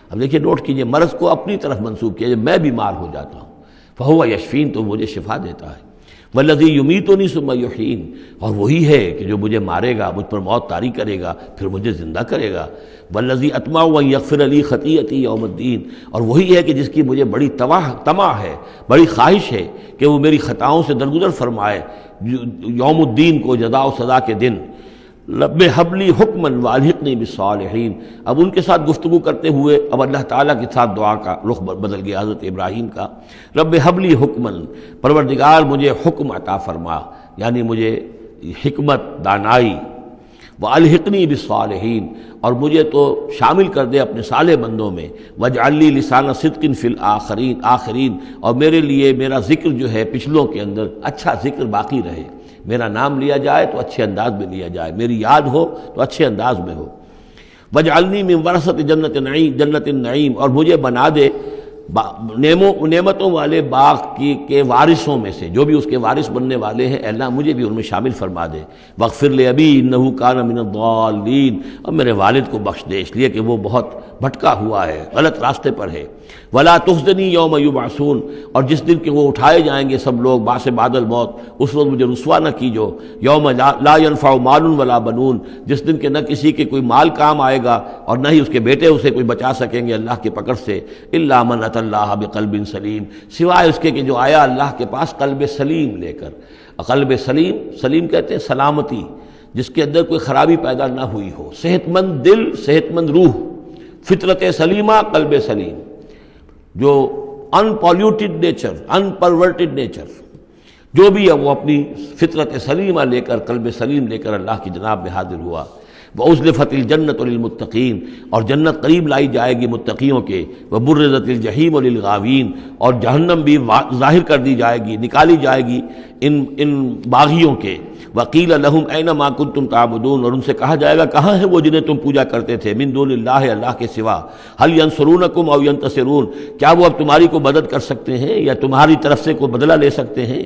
اب دیکھیے نوٹ کیجئے، مرض کو اپنی طرف منسوب کیا، جب میں بیمار ہو جاتا ہوں فَهُوَ يَشْفِينِ، تو مجھے شفا دیتا ہے۔ وَالَّذِي يُمِيتُنِي ثُمَّ يُحْيِينِ، اور وہی ہے کہ جو مجھے مارے گا، مجھ پر موت طاری کرے گا، پھر مجھے زندہ کرے گا۔ وَالَّذِي أَطْمَعُ أَن يَغْفِرَ لِي خَطِيئَتِي يَوْمَ الدِّينِ، اور وہی ہے کہ جس کی مجھے بڑی طمع ہے، بڑی خواہش ہے کہ وہ میری خطاؤں سے درگزر فرمائے یوم الدین کو، جزا و سزا کے دن۔ رب ہب لی حکما والحقنی بالصالحین، اب ان کے ساتھ گفتگو کرتے ہوئے اب اللہ تعالیٰ کے ساتھ دعا کا رخ بدل گیا حضرت ابراہیم کا۔ رب ہب لی حکما، پروردگار مجھے حکم عطا فرما، یعنی مجھے حکمت، دانائی۔ والحقنی بالصالحین، اور مجھے تو شامل کر دے اپنے صالح بندوں میں۔ واجعل لی لسان صدق فی الآخرین، اور میرے لیے میرا ذکر جو ہے پچھلوں کے اندر اچھا ذکر باقی رہے، میرا نام لیا جائے تو اچھے انداز میں لیا جائے، میری یاد ہو تو اچھے انداز میں ہو۔ وجعلنی من ورثۃ جنت النعیم، اور مجھے بنا دے نعمتوں والے باغ کے وارثوں میں سے، جو بھی اس کے وارث بننے والے ہیں، اللہ مجھے بھی ان میں شامل فرما دے۔ واغفر لأبی انہ کان من الضالین، اور میرے والد کو بخش دے اس لیے کہ وہ بہت بھٹکا ہوا ہے، غلط راستے پر ہے۔ ولا تخزنی یوم یبعثون، اور جس دن کہ وہ اٹھائے جائیں گے سب لوگ باس بعد الموت، اس وقت مجھے رسوا نہ کیجو۔ یوم لا ینفع مال ولا بنون، جس دن کہ نہ کسی کے کوئی مال کام آئے گا اور نہ ہی اس کے بیٹے اسے کوئی بچا سکیں گے اللہ کی پکڑ سے۔ الا من اتی اللہ بقلب سلیم، سوائے اس کے کہ جو آیا اللہ کے پاس قلب سلیم لے کر۔ قلب سلیم کہتے ہیں سلامتی، جس کے اندر کوئی خرابی پیدا نہ ہوئی ہو، صحت مند دل، صحت مند روح، فطرت سلیمہ، قلب سلیم، جو انپولیوٹڈ نیچر، انپرورٹڈ نیچر، جو بھی ہے وہ اپنی فطرت سلیمہ لے کر، قلب سلیم لے کر اللہ کی جناب میں حاضر ہوا۔ وَأُزْلِفَتِ الْجَنَّةُ لِلْمُتَّقِينَ، اور جنت قریب لائی جائے گی متقیوں کے۔ وَبُرِّزَتِ الْجَحِيمُ لِلْغَاوِينَ، اور جہنم بھی ظاہر کر دی جائے گی، نکالی جائے گی ان باغیوں کے۔ وَقِيلَ لَهُمْ أَيْنَ مَا كُنتُمْ تَعْبُدُونَ، اور ان سے کہا جائے گا کہاں ہیں وہ جنہیں تم پوجا کرتے تھے، من دون اللہ، اللہ کے سوا۔ هَلْ يَنْصُرُونَكُمْ أَوْ يَنْتَصِرُونَ، کیا وہ اب تمہاری کو مدد کر سکتے ہیں یا تمہاری طرف سے کوئی بدلہ لے سکتے ہیں؟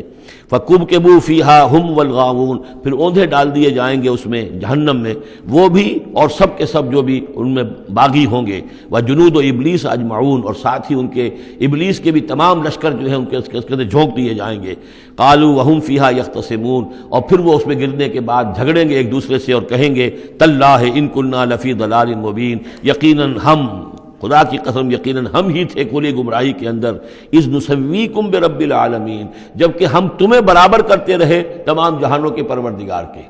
فَكُبْكِبُوا فِيهَا هُمْ وَالْغَاوُونَ، پھر اوندھے ڈال دیے جائیں گے اس میں، جہنم میں، وہ بھی اور سب کے سب جو بھی ان میں باغی ہوں گے۔ وَجُنُودُ إِبْلِيسَ أَجْمَعُونَ، اور ساتھ ہی ان کے ابلیس کے بھی تمام لشکر جو ہیں ان کے اس کے اندر جھونک دیے جائیں گے۔ قَالُوا وَهُمْ فِيهَا يَخْتَصِمُونَ، اور پھر وہ اس میں گرنے کے بعد جھگڑیں گے ایک دوسرے سے اور کہیں گے تاللہ ان کنا لفی ضلال مبین، یقیناً ہم خدا کی قسم یقیناً ہم ہی تھے کھلی گمراہی کے اندر، اذ نسویکم برب العالمین، جبکہ ہم تمہیں برابر کرتے رہے تمام جہانوں کے پروردگار کے۔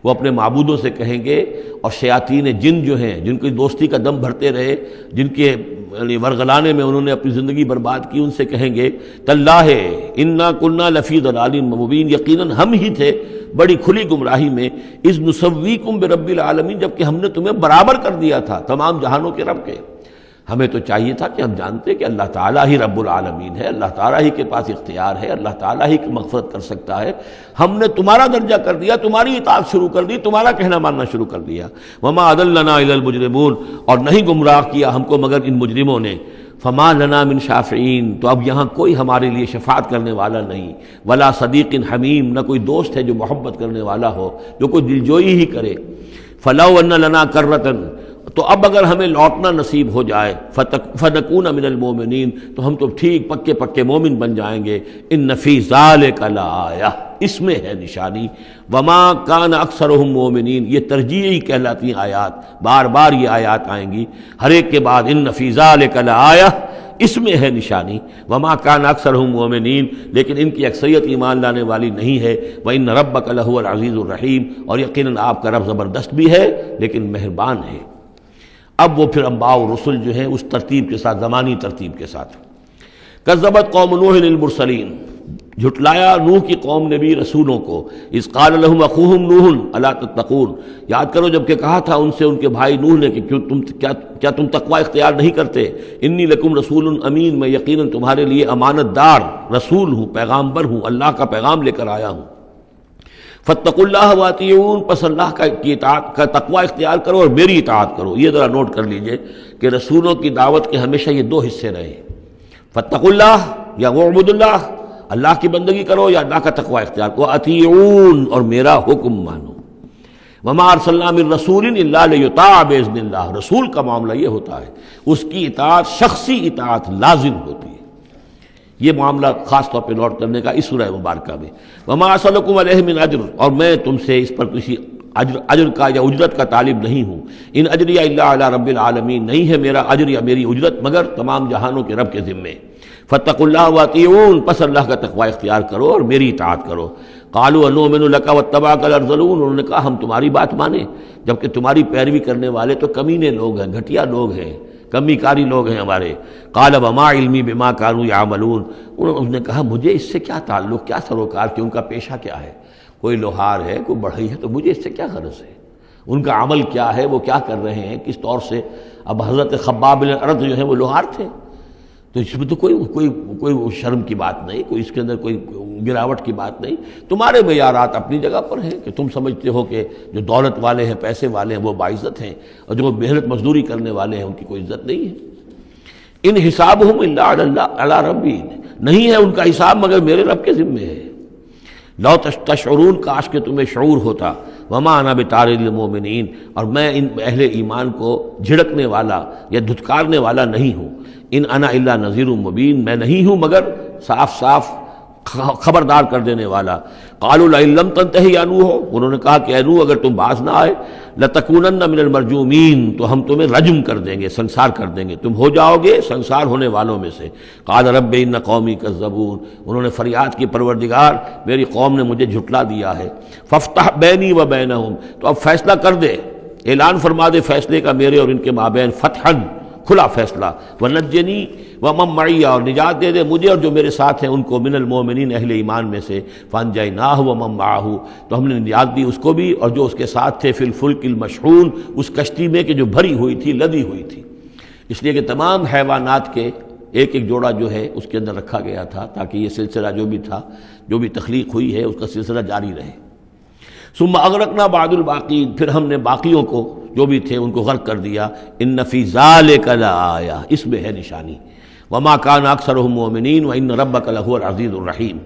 وہ اپنے معبودوں سے کہیں گے، اور شیاطین جن جو ہیں، جن کی دوستی کا دم بھرتے رہے، جن کے یعنی ورغلانے میں انہوں نے اپنی زندگی برباد کی، ان سے کہیں گے تاللہ انا کنا لفی ضلال مبین، یقیناً ہم ہی تھے بڑی کھلی گمراہی میں، اذ نسویکم برب العالمین، جبکہ ہم نے تمہیں برابر کر دیا تھا تمام جہانوں کے رب کے۔ ہمیں تو چاہیے تھا کہ ہم جانتے کہ اللہ تعالیٰ ہی رب العالمین ہے، اللہ تعالیٰ ہی کے پاس اختیار ہے، اللہ تعالیٰ ہی کی مغفرت کر سکتا ہے۔ ہم نے تمہارا درجہ کر دیا، تمہاری اطاعت شروع کر دی، تمہارا کہنا ماننا شروع کر دیا۔ وما اضلنا الا المجرمون، اور نہیں گمراہ کیا ہم کو مگر ان مجرموں نے۔ فما لنا من شافعین، تو اب یہاں کوئی ہمارے لیے شفاعت کرنے والا نہیں، ولا صدیق حمیم، نہ کوئی دوست ہے جو محبت کرنے والا ہو، جو کوئی دلجوئی ہی کرے۔ فلو ان لنا کرۃ، تو اب اگر ہمیں لوٹنا نصیب ہو جائے، فنکون من المؤمنین، تو ہم تو ٹھیک پکے پکے مومن بن جائیں گے۔ ان فی ذلک لآیہ، اس میں ہے نشانی۔ وما کان اکثرہم مؤمنین، یہ ترجیحی کہلاتی ہیں آیات، بار بار یہ آیات آئیں گی ہر ایک کے بعد، ان فی ذلک لآیہ، اس میں ہے نشانی۔ وما کان اکثرہم مؤمنین، لیکن ان کی اکثریت ایمان لانے والی نہیں ہے۔ وان ربک لہو العزیز الرحیم، اور یقیناً آپ کا رب زبردست بھی ہے لیکن مہربان ہے۔ اب وہ پھر انبیاء و رسل جو ہیں اس ترتیب کے ساتھ، زمانی ترتیب کے ساتھ۔ کذبت قوم نوح المرسلین، جھٹلایا نوح کی قوم نے بھی رسولوں کو۔ اذ قال لهم اخوهم نوح الا تتقون، یاد کرو جب کہ کہا تھا ان سے ان کے بھائی نوح نے کہ کیا تم تقوی اختیار نہیں کرتے؟ انی لکم رسول امین، میں یقیناً تمہارے لیے امانت دار رسول ہوں، پیغامبر ہوں، اللہ کا پیغام لے کر آیا ہوں۔ فاتقوا اللہ واطیعون، پس اللہ کی اطاعت کا تقوی اختیار کرو اور میری اطاعت کرو۔ یہ ذرا نوٹ کر لیجئے کہ رسولوں کی دعوت کے ہمیشہ یہ دو حصے رہے، فاتقوا اللہ یا وعبد اللہ، اللہ کی بندگی کرو یا اللہ کا تقوی اختیار کرو، اطیعون، اور میرا حکم مانو۔ وما ارسلنا من رسول الا لیطاع باذن اللہ، رسول کا معاملہ یہ ہوتا ہے اس کی اطاعت شخصی اطاعت لازم ہوتی ہے۔ یہ معاملہ خاص طور پہ نوٹ کرنے کا اس سورہ مبارکہ میں۔ وما اسألکم علیہ من اجر، اور میں تم سے اس پر کسی اجر کا یا اجرت کا طالب نہیں ہوں۔ ان اجری الا علی رب العالمین، نہیں ہے میرا اجر یا میری اجرت مگر تمام جہانوں کے رب کے ذمے۔ فاتقوا اللہ واطیعون، پس اللہ کا تقوی اختیار کرو اور میری اطاعت کرو۔ قالوا انؤمن لک واتبعک الارذلون، انہوں نے کہا ہم تمہاری بات مانیں جبکہ تمہاری پیروی کرنے والے تو کمینے لوگ ہیں، گھٹیا لوگ ہیں، کمی کاری لوگ ہیں ہمارے۔ قال وما علمی بما كانوا يعملون، انہوں نے کہا مجھے اس سے کیا تعلق، کیا سروکار کہ ان کا پیشہ کیا ہے، کوئی لوہار ہے، کوئی بڑھئی ہے، تو مجھے اس سے کیا غرض ہے، ان کا عمل کیا ہے، وہ کیا کر رہے ہیں، کس طور سے۔ اب حضرت خباب بن الارت جو ہیں وہ لوہار تھے، تو اس میں تو کوئی شرم کی بات نہیں، کوئی اس کے اندر کوئی گراوٹ کی بات نہیں۔ تمہارے معیارات اپنی جگہ پر ہیں کہ تم سمجھتے ہو کہ جو دولت والے ہیں، پیسے والے ہیں، وہ باعزت ہیں، اور جو محنت مزدوری کرنے والے ہیں ان کی کوئی عزت نہیں ہے۔ ان حسابہم الا علی ربی، نہیں ہے ان کا حساب مگر میرے رب کے ذمے ہے۔ لو تشعرون، کاش کہ تمہیں شعور ہوتا۔ وما انا بطارد المؤمنین، اور میں ان اہل ایمان کو جھڑکنے والا یا دھتکارنے والا نہیں ہوں۔ ان انا الا نذیر مبین، میں نہیں ہوں مگر صاف صاف خبردار کر دینے والا۔ قالوا لئن لم تنتهِ یا نوح، انہوں نے کہا کہ اے نوح اگر تم باز نہ آئے، لتکونن من المرجومین، تو ہم تمہیں رجم کر دیں گے، سنسار کر دیں گے، تم ہو جاؤ گے سنسار ہونے والوں میں سے۔ قال رب ان قومی کذبون، انہوں نے فریاد کی پروردگار میری قوم نے مجھے جھٹلا دیا ہے۔ فافتح بینی و بینہم، تو اب فیصلہ کر دے، اعلان فرما دے فیصلے کا میرے اور ان کے مابین، فتحا، کھلا فیصلہ، ونجنی ومن معی، اور نجات دے دے مجھے اور جو میرے ساتھ ہیں ان کو، من المؤمنین، اہل ایمان میں سے۔ فانجیناہ ومن معہ، تو ہم نے نجات دی اس کو بھی اور جو اس کے ساتھ تھے، فی الفلک المشحون، اس کشتی میں کہ جو بھری ہوئی تھی، لدی ہوئی تھی، اس لیے کہ تمام حیوانات کے ایک ایک جوڑا جو ہے اس کے اندر رکھا گیا تھا تاکہ یہ سلسلہ جو بھی تھا، جو بھی تخلیق ہوئی ہے اس کا سلسلہ جاری رہے۔ ثم اغرقنا بعد الباقین، پھر ہم نے باقیوں کو جو بھی تھے ان کو غرق کر دیا۔ ان فی ذلک لآیہ، اس میں ہے نشانی۔ وما کان اکثرهم مؤمنین وان ربک لہو العزیز الرحیم۔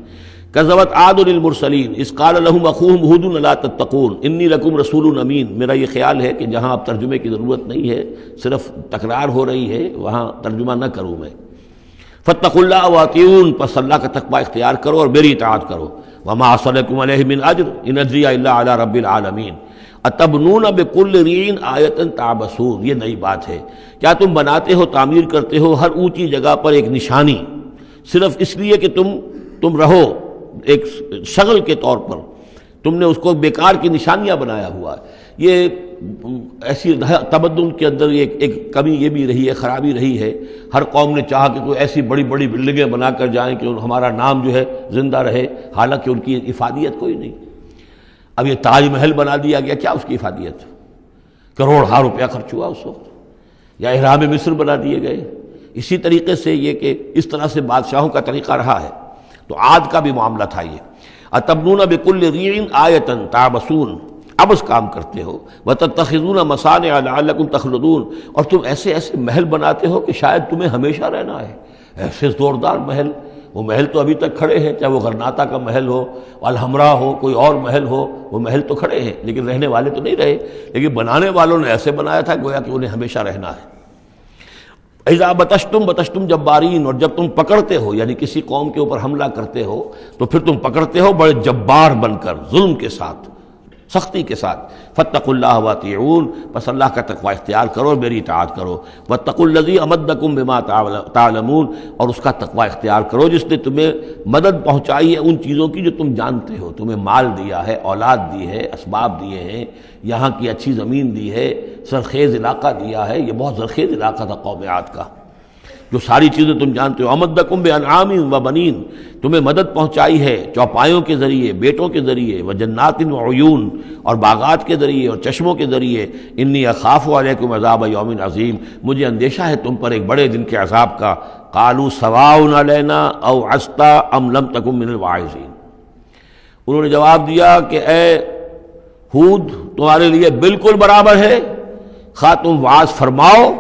کذبت عاد المرسلین اذ قال لهم اخوهم ہود الا تتقون انی لکم رسول امین۔ میرا یہ خیال ہے کہ جہاں اب ترجمے کی ضرورت نہیں ہے، صرف تکرار ہو رہی ہے، وہاں ترجمہ نہ کروں میں۔ فاتقوا اللہ واطیعون، پس اللہ کا تقوی اختیار کرو اور میری اطاعت کرو۔ وما اسألکم علیہ من اجر ان اجری الا علی رب العالمین۔ اتبنون بکل ریع آیۃ تعبثون، یہ نئی بات ہے، کیا تم بناتے ہو، تعمیر کرتے ہو ہر اونچی جگہ پر ایک نشانی، صرف اس لیے کہ تم رہو ایک شغل کے طور پر، تم نے اس کو بیکار کی نشانیاں بنایا ہوا ہے۔ یہ ایسی تمدن کے اندر ایک کمی یہ بھی رہی ہے، خرابی رہی ہے، ہر قوم نے چاہا کہ کوئی ایسی بڑی بڑی بلڈنگیں بنا کر جائیں کہ ہمارا نام جو ہے زندہ رہے، حالانکہ ان کی افادیت کوئی نہیں۔ اب یہ تاج محل بنا دیا گیا، کیا اس کی افادیت؟ کروڑہا روپیہ خرچ ہوا اس وقت، یا احرام مصر بنا دیے گئے۔ اسی طریقے سے یہ کہ اس طرح سے بادشاہوں کا طریقہ رہا ہے۔ تو عاد کا بھی معاملہ تھا یہ، اتبنون بکل ریع آیۃ تعبثون، عبث کام کرتے ہو، وتتخذون مصانع لعلکم تخلدون، اور تم ایسے ایسے محل بناتے ہو کہ شاید تمہیں ہمیشہ رہنا ہے، ایسے زوردار محل۔ وہ محل تو ابھی تک کھڑے ہیں، چاہے وہ غرناطہ کا محل ہو، الحمراء ہو، کوئی اور محل ہو، وہ محل تو کھڑے ہیں لیکن رہنے والے تو نہیں رہے، لیکن بنانے والوں نے ایسے بنایا تھا گویا کہ انہیں ہمیشہ رہنا ہے۔ اذا بطشتم جبارین، اور جب تم پکڑتے ہو، یعنی کسی قوم کے اوپر حملہ کرتے ہو تو پھر تم پکڑتے ہو بڑے جبار بن کر، ظلم کے ساتھ، سختی کے ساتھ۔ فاتقوا اللہ واطیعون، بس اللہ کا تقوی اختیار کرو اور میری اطاعت کرو۔ واتقوا الذی امدکم بما تعلمون، اور اس کا تقوی اختیار کرو جس نے تمہیں مدد پہنچائی ہے ان چیزوں کی جو تم جانتے ہو، تمہیں مال دیا ہے، اولاد دی ہے، اسباب دیے ہیں، یہاں کی اچھی زمین دی ہے، زرخیز علاقہ دیا ہے۔ یہ بہت زرخیز علاقہ تھا قوم عاد کا، جو ساری چیزیں تم جانتے ہو۔ امدکم بانعام و بنین، تمہیں مدد پہنچائی ہے چوپایوں کے ذریعے، بیٹوں کے ذریعے، وجنات وعیون، اور باغات کے ذریعے اور چشموں کے ذریعے۔ انی اخاف علیکم عذاب یوم عظیم، مجھے اندیشہ ہے تم پر ایک بڑے دن کے عذاب کا۔ قالوا سواء علینا اوعظت ام لم تکن من الواعظین، انہوں نے جواب دیا کہ اے ہود، تمہارے لیے بالکل برابر ہے، خواہ تم واعظ فرماؤ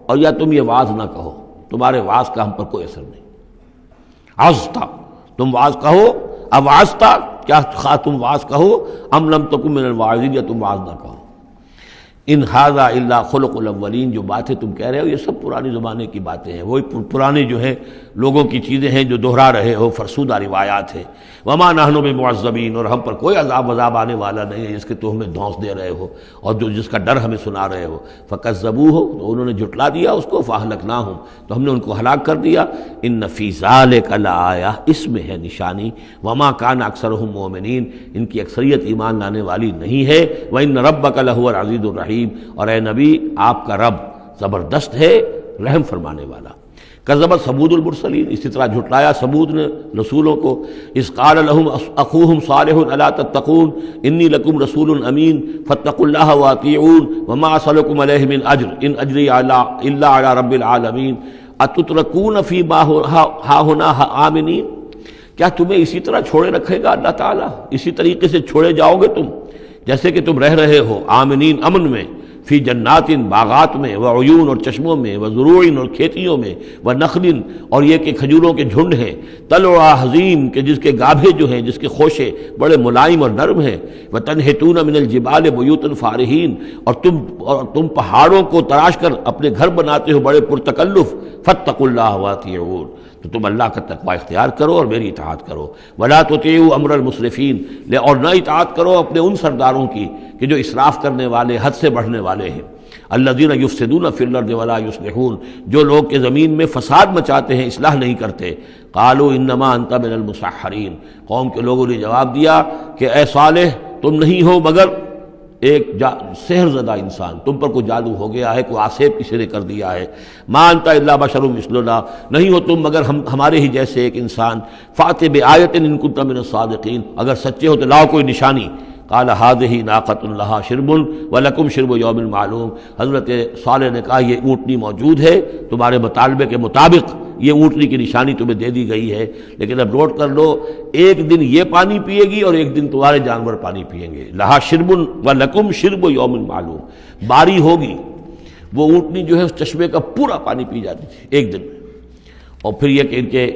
اور یا تم یہ واعظ نہ کہو، تمہارے واعظ کا ہم پر کوئی اثر نہیں۔ عظتا، تم واعظ کہو، اب عظتا، کیا خواہ تم واعظ کہو، ام لم تکن من الواعظین، یا تم واعظ نہ کہو۔ ان ھذا الا خلق الاولین، جو باتیں تم کہہ رہے ہو یہ سب پرانے زمانے کی باتیں ہیں، وہی پرانے جو ہیں لوگوں کی چیزیں ہیں جو دہرا رہے ہو، فرسودہ روایات ہیں۔ وما نحن بمعذبین، اور ہم پر کوئی عذاب آنے والا نہیں ہے جس کے تو ہمیں دھونس دے رہے ہو اور جس کا ڈر ہمیں سنا رہے ہو۔ فکذبوہ، تو انہوں نے جھٹلا دیا اس کو، فاہلکناہم، تو ہم نے ان کو ہلاک کر دیا۔ ان فی ذلک لآیہ، اس میں ہے نشانی۔ وما کان اکثرہم مومنین، ان کی اکثریت ایمان لانے والی نہیں ہے۔ وان ربک لہو العزیز الرحیم، اور اے نبی آپ کا رب زبردست ہے، رحم فرمانے والا۔ کذبت ثمود المرسلین، اسی طرح جھٹلایا ثمود نے رسولوں کو۔ اذ قال لهم اخوهم صالح الا تتقون انی لکم رسول امین فاتقوا اللہ واطیعون وما اسألکم علیہ من اجر ان اجری الا علی رب العالمین اتترکون فیما ہاہنا آمنین، کیا تمہیں اسی طرح چھوڑے رکھے گا اللہ تعالیٰ؟ اسی طریقے سے چھوڑے جاؤ گے تم جیسے کہ تم رہ رہے ہو، آمنین، امن میں، فی جنات، باغات میں، وعیون، اور چشموں میں، وزروع، اور کھیتیوں میں، ونخل، اور یہ کہ کھجوروں کے جھنڈ ہیں، طلعها حزیم، کہ جس کے گابھے جو ہیں، جس کے خوشے بڑے ملائم اور نرم ہیں، وتنحتون من الجبال بیوتا فارہین، اور تم پہاڑوں کو تراش کر اپنے گھر بناتے ہو بڑے پرتکلف۔ فاتقوا اللہ واطیعون، تو تم اللہ کا تقوی اختیار کرو اور میری اطاعت کرو۔ ولا تطیعوا امر المسرفین، اور نہ اطاعت کرو اپنے ان سرداروں کی کہ جو اسراف کرنے والے، حد سے بڑھنے والے ہیں۔ الذین یفسدون فی الارض ولا یصلحون، جو لوگ کہ زمین میں فساد مچاتے ہیں، اصلاح نہیں کرتے۔ قالوا انما انت من المسحرین، قوم کے لوگوں نے جواب دیا کہ اے صالح، تم نہیں ہو مگر ایک سحر زدہ انسان، تم پر کوئی جادو ہو گیا ہے، کوئی آسیب کسی نے کر دیا ہے۔ ما انت الا بشر مثلنا، نہیں ہو تم مگر ہمارے ہی جیسے ایک انسان۔ فأت بآیۃ ان کنت من الصادقین، اگر سچے ہو تو لاؤ کوئی نشانی۔ قال هذه ناقۃ لها شرب ولکم شرب یوم معلوم، حضرت صالح نے کہا یہ اونٹنی موجود ہے، تمہارے مطالبے کے مطابق یہ اونٹنی کی نشانی تمہیں دے دی گئی ہے، لیکن اب نوٹ کر لو، ایک دن یہ پانی پیے گی اور ایک دن تمہارے جانور پانی پئیں گے۔ لہا شرب ولکم شرب یوم معلوم، باری ہوگی، وہ اونٹنی جو ہے اس چشمے کا پورا پانی پی جاتی تھی ایک دن میں، اور پھر یہ کہ ان کے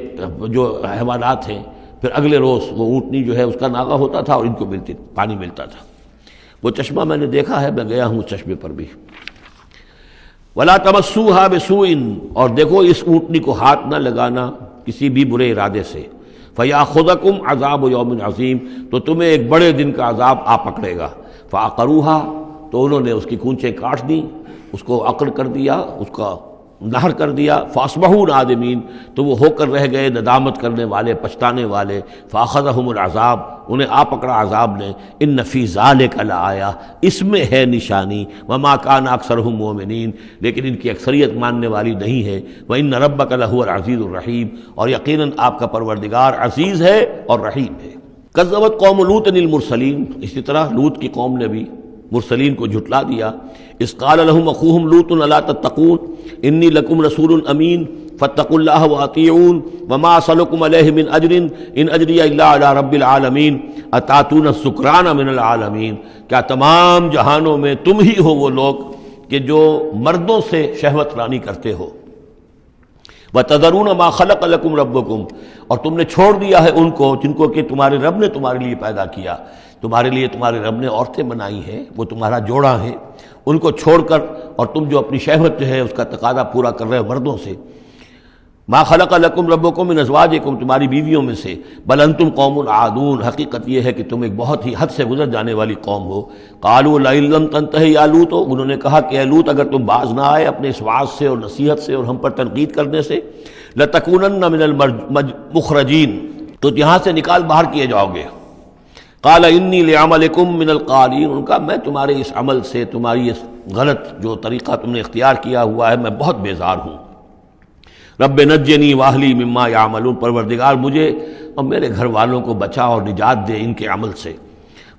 جو حیوانات ہیں پھر اگلے روز وہ اونٹنی جو ہے اس کا ناغہ ہوتا تھا اور ان کو پانی ملتا تھا۔ وہ چشمہ میں نے دیکھا ہے، میں گیا ہوں اس چشمے پر بھی۔ ولا تمسوها بسوء، اور دیکھو اس اونٹنی کو ہاتھ نہ لگانا کسی بھی برے ارادے سے۔ فیاخذکم عذاب یوم عظیم، تو تمہیں ایک بڑے دن کا عذاب آ پکڑے گا۔ فعقروها، تو انہوں نے اس کی کونچیں کاٹ دیں، اس کو عقر کر دیا، اس کا نہر کر دیا، فاصبحوا نادمین، تو وہ ہو کر رہ گئے ندامت کرنے والے، پچھتانے والے، فاخذہم العذاب، انہیں آ پکڑا عذاب نے، ان فی ذلک لآیہ، اس میں ہے نشانی، وما کان اکثرہم مؤمنین، لیکن ان کی اکثریت ماننے والی نہیں ہے، وان ربک لہو العزیز الرحیم، اور یقیناً آپ کا پروردگار عزیز ہے اور رحیم ہے۔ کذبت قوم لوط المرسلین، اسی طرح لوط کی قوم نے بھی مرسلین کو جھٹلا دیا۔ اذ قال لهم اخوهم لوط الا تتقون انی لکم رسول امین فاتقوا اللہ واطیعون وما اسألکم علیہ من اجر ان اجری الا علی رب العالمین اتاتون السکران من العالمین، کیا تمام جہانوں میں تم ہی ہو وہ لوگ کہ جو مردوں سے شہوت رانی کرتے ہو، وَتَذَرُونَ مَا خَلَقَ لَكُمْ رَبُّكُمْ، اور تم نے چھوڑ دیا ہے ان کو جن کو کہ تمہارے رب نے تمہارے لیے پیدا کیا، تمہارے لیے تمہارے رب نے عورتیں بنائی ہیں، وہ تمہارا جوڑا ہے، ان کو چھوڑ کر، اور تم جو اپنی شہوت جو ہے اس کا تقاضا پورا کر رہے ہو مردوں سے، ما خلق لکم ربکم من ازواجکم، تمہاری بیویوں میں سے، بل انتم قوم عادون، حقیقت یہ ہے کہ تم ایک بہت ہی حد سے گزر جانے والی قوم ہو۔ قالوا لئن لم تنتہی یا لوط، انہوں نے کہا کہ اے لوط اگر تم باز نہ آئے اپنے اس وعظ سے اور نصیحت سے اور ہم پر تنقید کرنے سے، لتکونن من المخرجین، تو یہاں سے نکال باہر کیے جاؤ گے۔ قال انی لعملکم من القالین، ان کا میں تمہارے اس عمل سے، تمہاری اس غلط جو طریقہ تم نے اختیار کیا ہوا ہے، میں بہت بیزار ہوں۔ رب نجنی واہلی مما یعملون، پروردگار مجھے اور میرے گھر والوں کو بچا اور نجات دے ان کے عمل سے۔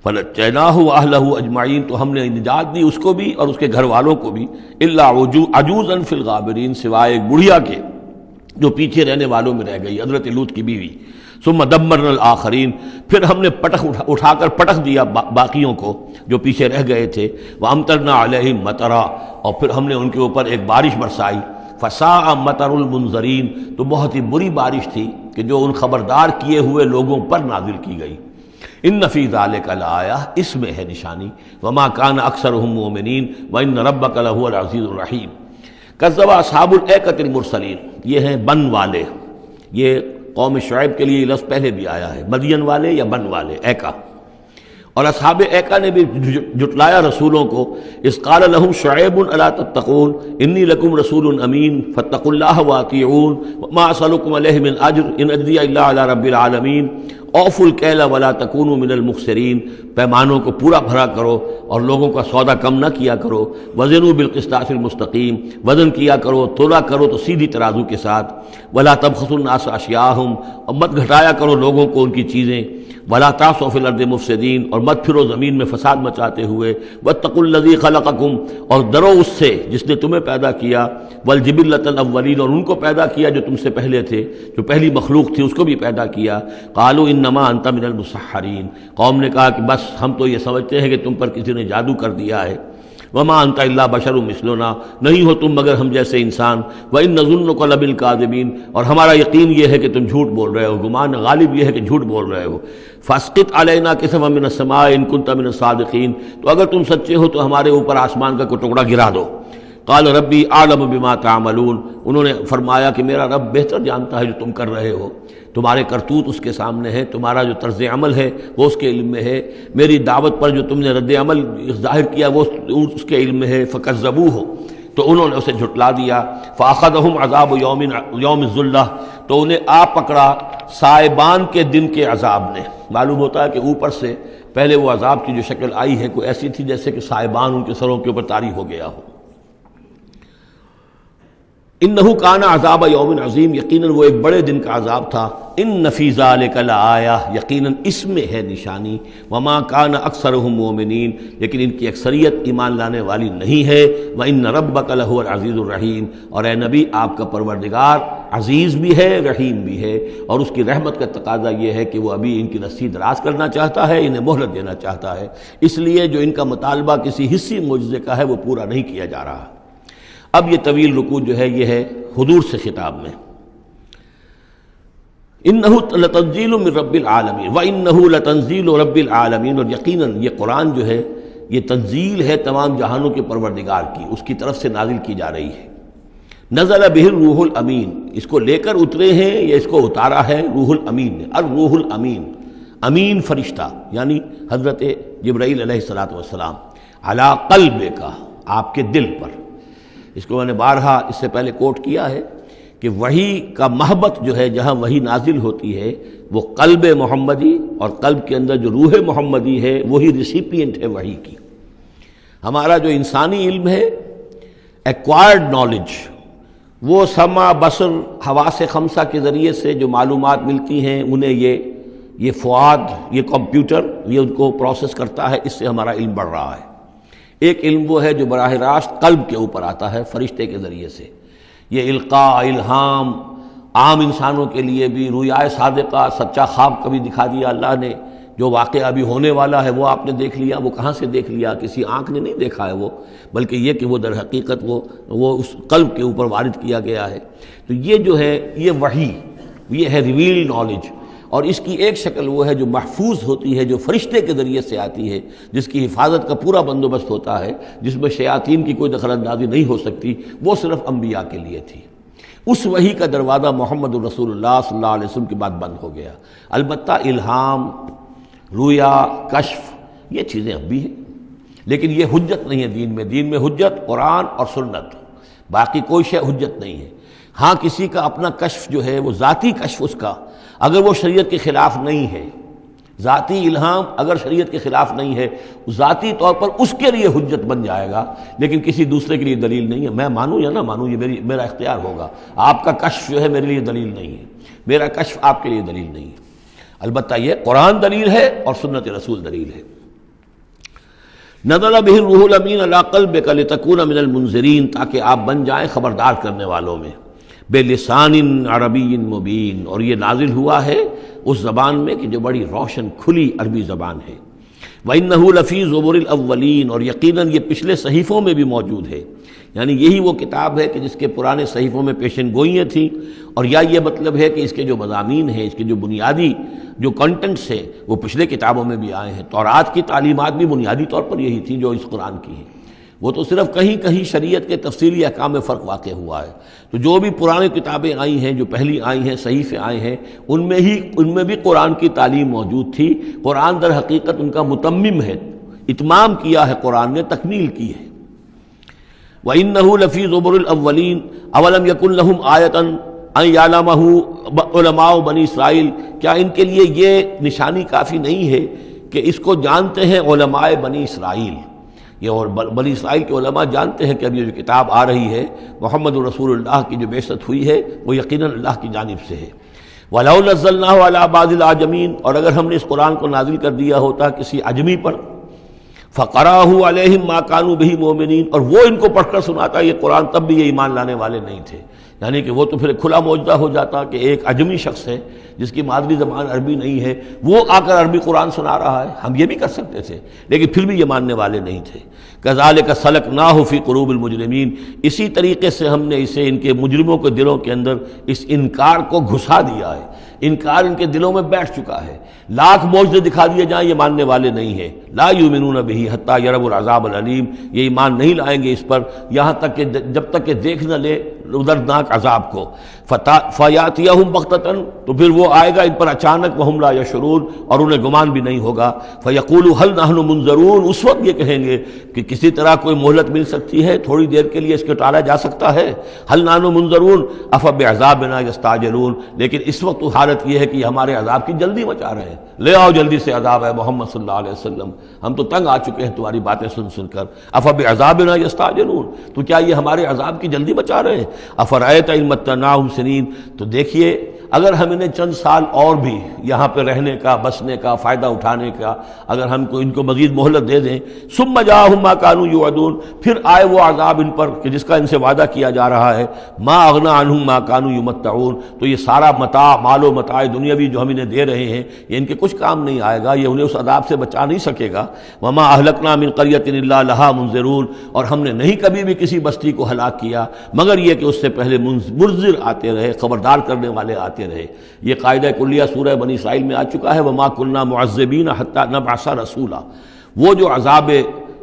فنجیناہ واہلہ اجمعین، تو ہم نے نجات دی اس کو بھی اور اس کے گھر والوں کو بھی، الا عجوزا فی الغابرین، سوائے ایک بڑھیا کے جو پیچھے رہنے والوں میں رہ گئی، حضرت لوط کی بیوی۔ ثم دمرنا الآخرین، پھر ہم نے اٹھا کر پٹک دیا باقیوں کو جو پیچھے رہ گئے تھے۔ وامطرنا علیہم مطرا، اور پھر ہم نے ان کے اوپر ایک بارش برسائی۔ فساء مطر المنذرین، تو بہت ہی بری بارش تھی کہ جو ان خبردار کیے ہوئے لوگوں پر نازل کی گئی۔ ان فی ذلک لآیہ، اس میں ہے نشانی، وما کان اکثرہم مؤمنین وان ربک لہو العزیز الرحیم۔ کذب اصحاب الایکۃ المرسلین، یہ ہیں بن والے، یہ قوم شعیب کے لیے یہ لفظ پہلے بھی آیا ہے، مدین والے یا بن والے، ایکا، اور اصحاب ایکا نے بھی جھٹلایا رسولوں کو۔ اذ قال لهم شعیب الا تتقون انی لکم رسول امین فاتقوا اللہ واطیعون وما اسألکم علیہ من اجر ان اجری الا علی رب العالمین اوفوا الکیل ولا تکونوا من المخسرین، پیمانوں کو پورا بھرا کرو اور لوگوں کا سودا کم نہ کیا کرو۔ وزنوا بالقسطاس المستقیم، وزن کیا کرو، تولا کرو تو سیدھی ترازو کے ساتھ۔ ولا تبخسوا الناس اشیاءہم، اور مت گھٹایا کرو لوگوں کو ان کی چیزیں۔ ولا تعثوا فی الارض مفسدین، اور مت پھرو زمین میں فساد مچاتے ہوئے۔ واتقوا الذی خلقکم، اور ڈرو اس سے جس نے تمہیں پیدا کیا۔ والجبلۃ الاولین، اور ان کو پیدا کیا جو تم سے پہلے تھے، جو پہلی مخلوق تھی اس کو بھی پیدا کیا۔ قالوا انما انت من المسحرین، قوم نے کہا کہ بس ہم تو یہ سمجھتے ہیں کہ تم پر کسی نے جادو کر دیا ہے۔ وما انت الا بشر مثلنا، نہیں ہو تم مگر ہم جیسے انسان۔ وان نظنک لمن الکاذبین، اور ہمارا یقین یہ ہے کہ تم جھوٹ بول رہے ہو، گمان غالب یہ ہے کہ جھوٹ بول رہے ہو۔ فاسقط علینا کسفا من السماء ان کنت من الصادقین، تو اگر تم سچے ہو تو ہمارے اوپر آسمان کا کوئی ٹکڑا گرا دو۔ قال ربی اعلم بما تعملون، انہوں نے فرمایا کہ میرا رب بہتر جانتا ہے جو تم کر رہے ہو، تمہارے کرتوت اس کے سامنے ہے، تمہارا جو طرز عمل ہے وہ اس کے علم میں ہے، میری دعوت پر جو تم نے رد عمل ظاہر کیا وہ اس کے علم میں ہے۔ فکذبوہ، تو انہوں نے اسے جھٹلا دیا۔ فاخذہم عذاب یوم الذلہ، تو انہیں آ پکڑا سائبان کے دن کے عذاب نے۔ معلوم ہوتا ہے کہ اوپر سے پہلے وہ عذاب کی جو شکل آئی ہے کوئی ایسی تھی جیسے کہ سائبان ان کے سروں کے اوپر طاری ہو گیا ہو۔ انہ کان عذاب یوم عظیم، یقیناً وہ ایک بڑے دن کا عذاب تھا۔ ان فی ذلک لآیہ، یقیناً اس میں ہے نشانی۔ وما کان اکثرہم مؤمنین، لیکن ان کی اکثریت ایمان لانے والی نہیں ہے۔ وان ربک لہو العزیز الرحیم، اور اے نبی آپ کا پروردگار عزیز بھی ہے رحیم بھی ہے، اور اس کی رحمت کا تقاضا یہ ہے کہ وہ ابھی ان کی رسی دراز کرنا چاہتا ہے، انہیں مہلت دینا چاہتا ہے، اس لیے جو ان کا مطالبہ کسی حصی معجزے کا ہے وہ پورا نہیں کیا جا رہا۔ اب یہ طویل رکوع جو ہے یہ ہے حضور سے خطاب میں۔ انہ لتنزیل من رب العالمین وانہ لتنزیل رب العالمین، اور یقیناً یہ قرآن جو ہے یہ تنزیل ہے تمام جہانوں کے پروردگار کی، اس کی طرف سے نازل کی جا رہی ہے۔ نزل بہ الروح الامین، اس کو لے کر اترے ہیں یا اس کو اتارا ہے روح الامین نے، الروح الامین، امین فرشتہ یعنی حضرت جبرائیل علیہ الصلوۃ والسلام، علی قلبک، آپ کے دل پر۔ اس کو میں نے بارہا اس سے پہلے کوٹ کیا ہے کہ وحی کا محبت جو ہے جہاں وحی نازل ہوتی ہے وہ قلب محمدی، اور قلب کے اندر جو روح محمدی ہے وہی ریسیپینٹ ہے وحی کی۔ ہمارا جو انسانی علم ہے، ایکوائرڈ نالج، وہ سمع بصر حواس خمسہ کے ذریعے سے جو معلومات ملتی ہیں انہیں یہ فؤاد، یہ کمپیوٹر یہ ان کو پروسیس کرتا ہے، اس سے ہمارا علم بڑھ رہا ہے۔ ایک علم وہ ہے جو براہ راست قلب کے اوپر آتا ہے فرشتے کے ذریعے سے، یہ القاء، الہام، عام انسانوں کے لیے بھی رویائے صادقہ، سچا خواب کبھی دکھا دیا اللہ نے، جو واقعہ ابھی ہونے والا ہے وہ آپ نے دیکھ لیا۔ وہ کہاں سے دیکھ لیا؟ کسی آنکھ نے نہیں دیکھا ہے وہ، بلکہ یہ کہ وہ در حقیقت وہ اس قلب کے اوپر وارد کیا گیا ہے۔ تو یہ جو ہے یہ وحی، یہ ہے ریویل نالج، اور اس کی ایک شکل وہ ہے جو محفوظ ہوتی ہے، جو فرشتے کے ذریعے سے آتی ہے، جس کی حفاظت کا پورا بندوبست ہوتا ہے، جس میں شیاطین کی کوئی دخل اندازی نہیں ہو سکتی، وہ صرف انبیاء کے لیے تھی۔ اس وحی کا دروازہ محمد الرسول اللہ صلی اللہ علیہ وسلم کے بعد بند ہو گیا۔ البتہ الہام، رویا، کشف، یہ چیزیں اب بھی ہیں، لیکن یہ حجت نہیں ہے دین میں۔ دین میں حجت قرآن اور سنت، باقی کوئی شے حجت نہیں ہے۔ ہاں کسی کا اپنا کشف جو ہے وہ ذاتی کشف، اس کا اگر وہ شریعت کے خلاف نہیں ہے، ذاتی الہام اگر شریعت کے خلاف نہیں ہے، ذاتی طور پر اس کے لیے حجت بن جائے گا، لیکن کسی دوسرے کے لیے دلیل نہیں ہے۔ میں مانوں یا نہ مانوں یہ میرا اختیار ہوگا، آپ کا کشف جو ہے میرے لیے دلیل نہیں ہے، میرا کشف آپ کے لیے دلیل نہیں ہے۔ البتہ یہ قرآن دلیل ہے اور سنت رسول دلیل ہے۔ نزل بہ الروح الامین علی قلبک لتکون من المنذرین، تاکہ آپ بن جائیں خبردار کرنے والوں میں، بلسان عربی مبین، اور یہ نازل ہوا ہے اس زبان میں کہ جو بڑی روشن کھلی عربی زبان ہے۔ وَإِنَّهُ لَفِي زُبُرِ الْأَوَّلِينَ، اور یقیناً یہ پچھلے صحیفوں میں بھی موجود ہے، یعنی یہی وہ کتاب ہے کہ جس کے پرانے صحیفوں میں پیشن گوئیاں تھیں، اور یا یہ مطلب ہے کہ اس کے جو مضامین ہیں، اس کے جو بنیادی جو کنٹنٹس ہیں وہ پچھلے کتابوں میں بھی آئے ہیں۔ تورات کی تعلیمات بھی بنیادی طور پر یہی تھیں جو اس قرآن کی ہیں، وہ تو صرف کہیں کہیں شریعت کے تفصیلی احکام میں فرق واقع ہوا ہے۔ تو جو بھی پرانی کتابیں آئی ہیں، جو پہلی آئی ہیں، صحیفے آئے ہیں، ان میں بھی قرآن کی تعلیم موجود تھی۔ قرآن در حقیقت ان کا متمم ہے، اتمام کیا ہے قرآن نے، تکمیل کی ہے۔ وَإِنَّهُ لَفِي زُبُرِ الْأَوَّلِينَ أَوَلَمْ يَكُنْ لَهُمْ آيَةً أَنْ يَعْلَمَهُ عُلَمَاءُ بنی اسرائیل، کیا ان کے لیے یہ نشانی کافی نہیں ہے کہ اس کو جانتے ہیں علماء بنی اسرائیل؟ یہ اور بنی اسرائیل کے علماء جانتے ہیں کہ اب یہ جو کتاب آ رہی ہے محمد رسول اللہ کی جو بعثت ہوئی ہے وہ یقیناً اللہ کی جانب سے ہے۔ وَلَوْ نَزَّلْنَاهُ عَلَىٰ بَعْضِ الْأَعْجَمِينَ، اور اگر ہم نے اس قرآن کو نازل کر دیا ہوتا کسی عجمی پر، فَقَرَأَهُ عَلَيْهِمْ مَا كَانُوا بِهِ مُؤْمِنِينَ، اور وہ ان کو پڑھ کر سناتا یہ قرآن، تب بھی یہ ایمان لانے والے نہیں تھے۔ یعنی کہ وہ تو پھر کھلا معجزہ ہو جاتا کہ ایک عجمی شخص ہے جس کی مادری زبان عربی نہیں ہے، وہ آ کر عربی قرآن سنا رہا ہے، ہم یہ بھی کر سکتے تھے، لیکن پھر بھی یہ ماننے والے نہیں تھے۔ کذالک سلکناہ فی قلوب المجرمین، اسی طریقے سے ہم نے اسے ان کے مجرموں کے دلوں کے اندر اس انکار کو گھسا دیا ہے، انکار ان کے دلوں میں بیٹھ چکا ہے۔ لاکھ معجزے دکھا دیے جائیں یہ ماننے والے نہیں ہیں۔ لا یؤمنون بہ حتی یروا العذاب العلیم، یہ ایمان نہیں لائیں گے اس پر یہاں تک کہ جب تک کہ دیکھ نہ لے دردناک عذاب کو۔ فیاتیہم بغتۃ، تو پھر وہ آئے گا ان پر اچانک، وہم لا یشعرون، اور انہیں گمان بھی نہیں ہوگا۔ فیقولوا هل نحن منظرون، اس وقت یہ کہیں گے کہ کسی طرح کوئی مہلت مل سکتی ہے، تھوڑی دیر کے لیے اس کو ٹالا جا سکتا ہے۔ هل نحن منظرون افبعذابنا یستعجلون، لیکن اس وقت تو حالت یہ ہے کہ یہ ہمارے عذاب کی جلدی مچا رہے ہیں، لے آؤ جلدی سے عذاب ہے محمد صلی اللہ علیہ وسلم، ہم تو تنگ آ چکے ہیں تمہاری باتیں سن سن کر۔ افبعذابنا یستعجلون، تو کیا یہ ہمارے عذاب کی جلدی مچا رہے ہیں؟ افرأیت ان متعناہم سنین، تو دیکھیے اگر ہم انہیں چند سال اور بھی یہاں پہ رہنے کا، بسنے کا، فائدہ اٹھانے کا، اگر ہم ان کو مزید مہلت دے دیں، ثم جاءہم ما كانوا یوعدون، پھر آئے وہ عذاب ان پر کہ جس کا ان سے وعدہ کیا جا رہا ہے، ما اغنی عنہم ما كانوا یمتعون، تو یہ سارا متاع، مال و متاع دنیاوی جو ہم انہیں دے رہے ہیں یہ ان کے کچھ کام نہیں آئے گا، یہ انہیں اس عذاب سے بچا نہیں سکے گا۔ وما اہلکنا من قریۃ الا لها منذرون، اور ہم نے نہیں کبھی بھی کسی بستی کو ہلاک کیا مگر یہ کہ اس سے پہلے منذر آتے رہے، خبردار کرنے والے آتے رہے۔ یہ قاعدہ کلیہ سورہ بنی اسرائیل میں آ چکا ہے، وما كنا معذبین حتی نبعث رسولا، وہ جو عذاب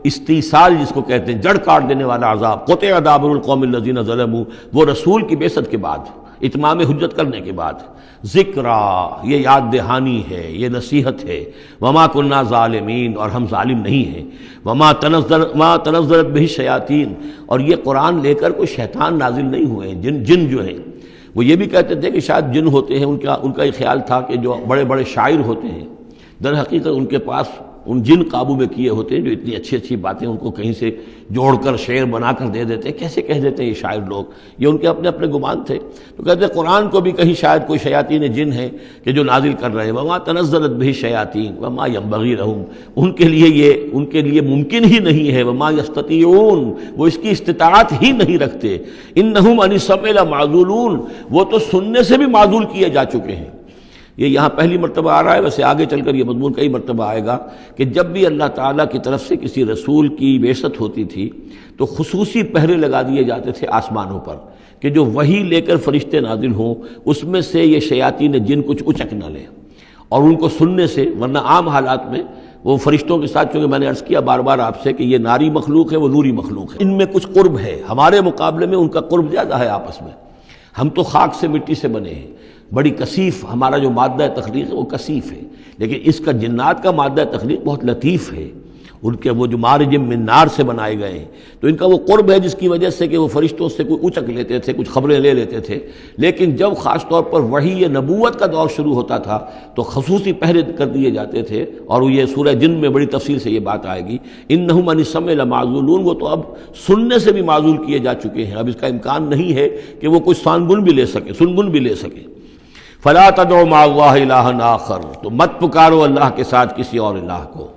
استیصال جس کو کہتے ہیں، جڑ کاٹ دینے والا عذاب، قطع دابر القوم الذین ظلموا، وہ رسول کی بعثت کے بعد اتمام حجت کرنے کے بعد، ذکرا یہ یاد دہانی ہے، یہ نصیحت ہے، وما کننا ظالمین اور ہم ظالم نہیں ہیں، وما تنزلت بہ الشیاطین اور یہ قرآن لے کر کوئی شیطان نازل نہیں ہوئے ہیں، جن جو ہیں وہ یہ بھی کہتے تھے کہ شاید جن ہوتے ہیں، ان کا یہ خیال تھا کہ جو بڑے بڑے شاعر ہوتے ہیں در حقیقت ان کے پاس ان جن قابو میں کیے ہوتے ہیں جو اتنی اچھی اچھی باتیں ان کو کہیں سے جوڑ کر شعر بنا کر دے دیتے ہیں، کیسے کہہ دیتے ہیں یہ شاعر لوگ، یہ ان کے اپنے اپنے گمان تھے۔ تو کہتے ہیں قرآن کو بھی کہیں شاید کوئی شیاطین جن ہیں کہ جو نازل کر رہے ہیں، وما تنزلت بہ الشیاطین وما ینبغی لہم، ان کے لیے ممکن ہی نہیں ہے، وما یستطیعون وہ اس کی استطاعت ہی نہیں رکھتے، انہم عن السمع لمعزولون وہ تو سننے سے بھی معزول کیے جا چکے ہیں۔ یہ یہاں پہلی مرتبہ آ رہا ہے، ویسے آگے چل کر یہ مضمون کئی مرتبہ آئے گا کہ جب بھی اللہ تعالیٰ کی طرف سے کسی رسول کی بعثت ہوتی تھی تو خصوصی پہرے لگا دیے جاتے تھے آسمانوں پر کہ جو وحی لے کر فرشتے نازل ہوں اس میں سے یہ شیاطین جن کچھ اچک نہ لیں اور ان کو سننے سے، ورنہ عام حالات میں وہ فرشتوں کے ساتھ، چونکہ میں نے عرض کیا بار بار آپ سے کہ یہ ناری مخلوق ہے، وہ نوری مخلوق ہے، ان میں کچھ قرب ہے، ہمارے مقابلے میں ان کا قرب زیادہ ہے آپس میں۔ ہم تو خاک سے مٹی سے بنے ہیں، بڑی کثیف ہمارا جو مادہ تخلیق ہے وہ کثیف ہے، لیکن اس کا جنات کا مادہ تخلیق بہت لطیف ہے، ان کے وہ جو مارج من نار سے بنائے گئے ہیں، تو ان کا وہ قرب ہے جس کی وجہ سے کہ وہ فرشتوں سے کوئی اچک لیتے تھے، کچھ خبریں لے لیتے تھے۔ لیکن جب خاص طور پر وحی نبوت کا دور شروع ہوتا تھا تو خصوصی پہرے کر دیے جاتے تھے، اور یہ سورہ جن میں بڑی تفصیل سے یہ بات آئے گی، انہم عن السمع لمعزولون وہ تو اب سننے سے بھی معزول کیے جا چکے ہیں، اب اس کا امکان نہیں ہے کہ وہ کوئی سنگن بھی لے سکے۔ فلا تدعوا مع اللہ الہا آخر تو مت پکارو اللہ کے ساتھ کسی اور الہ کو،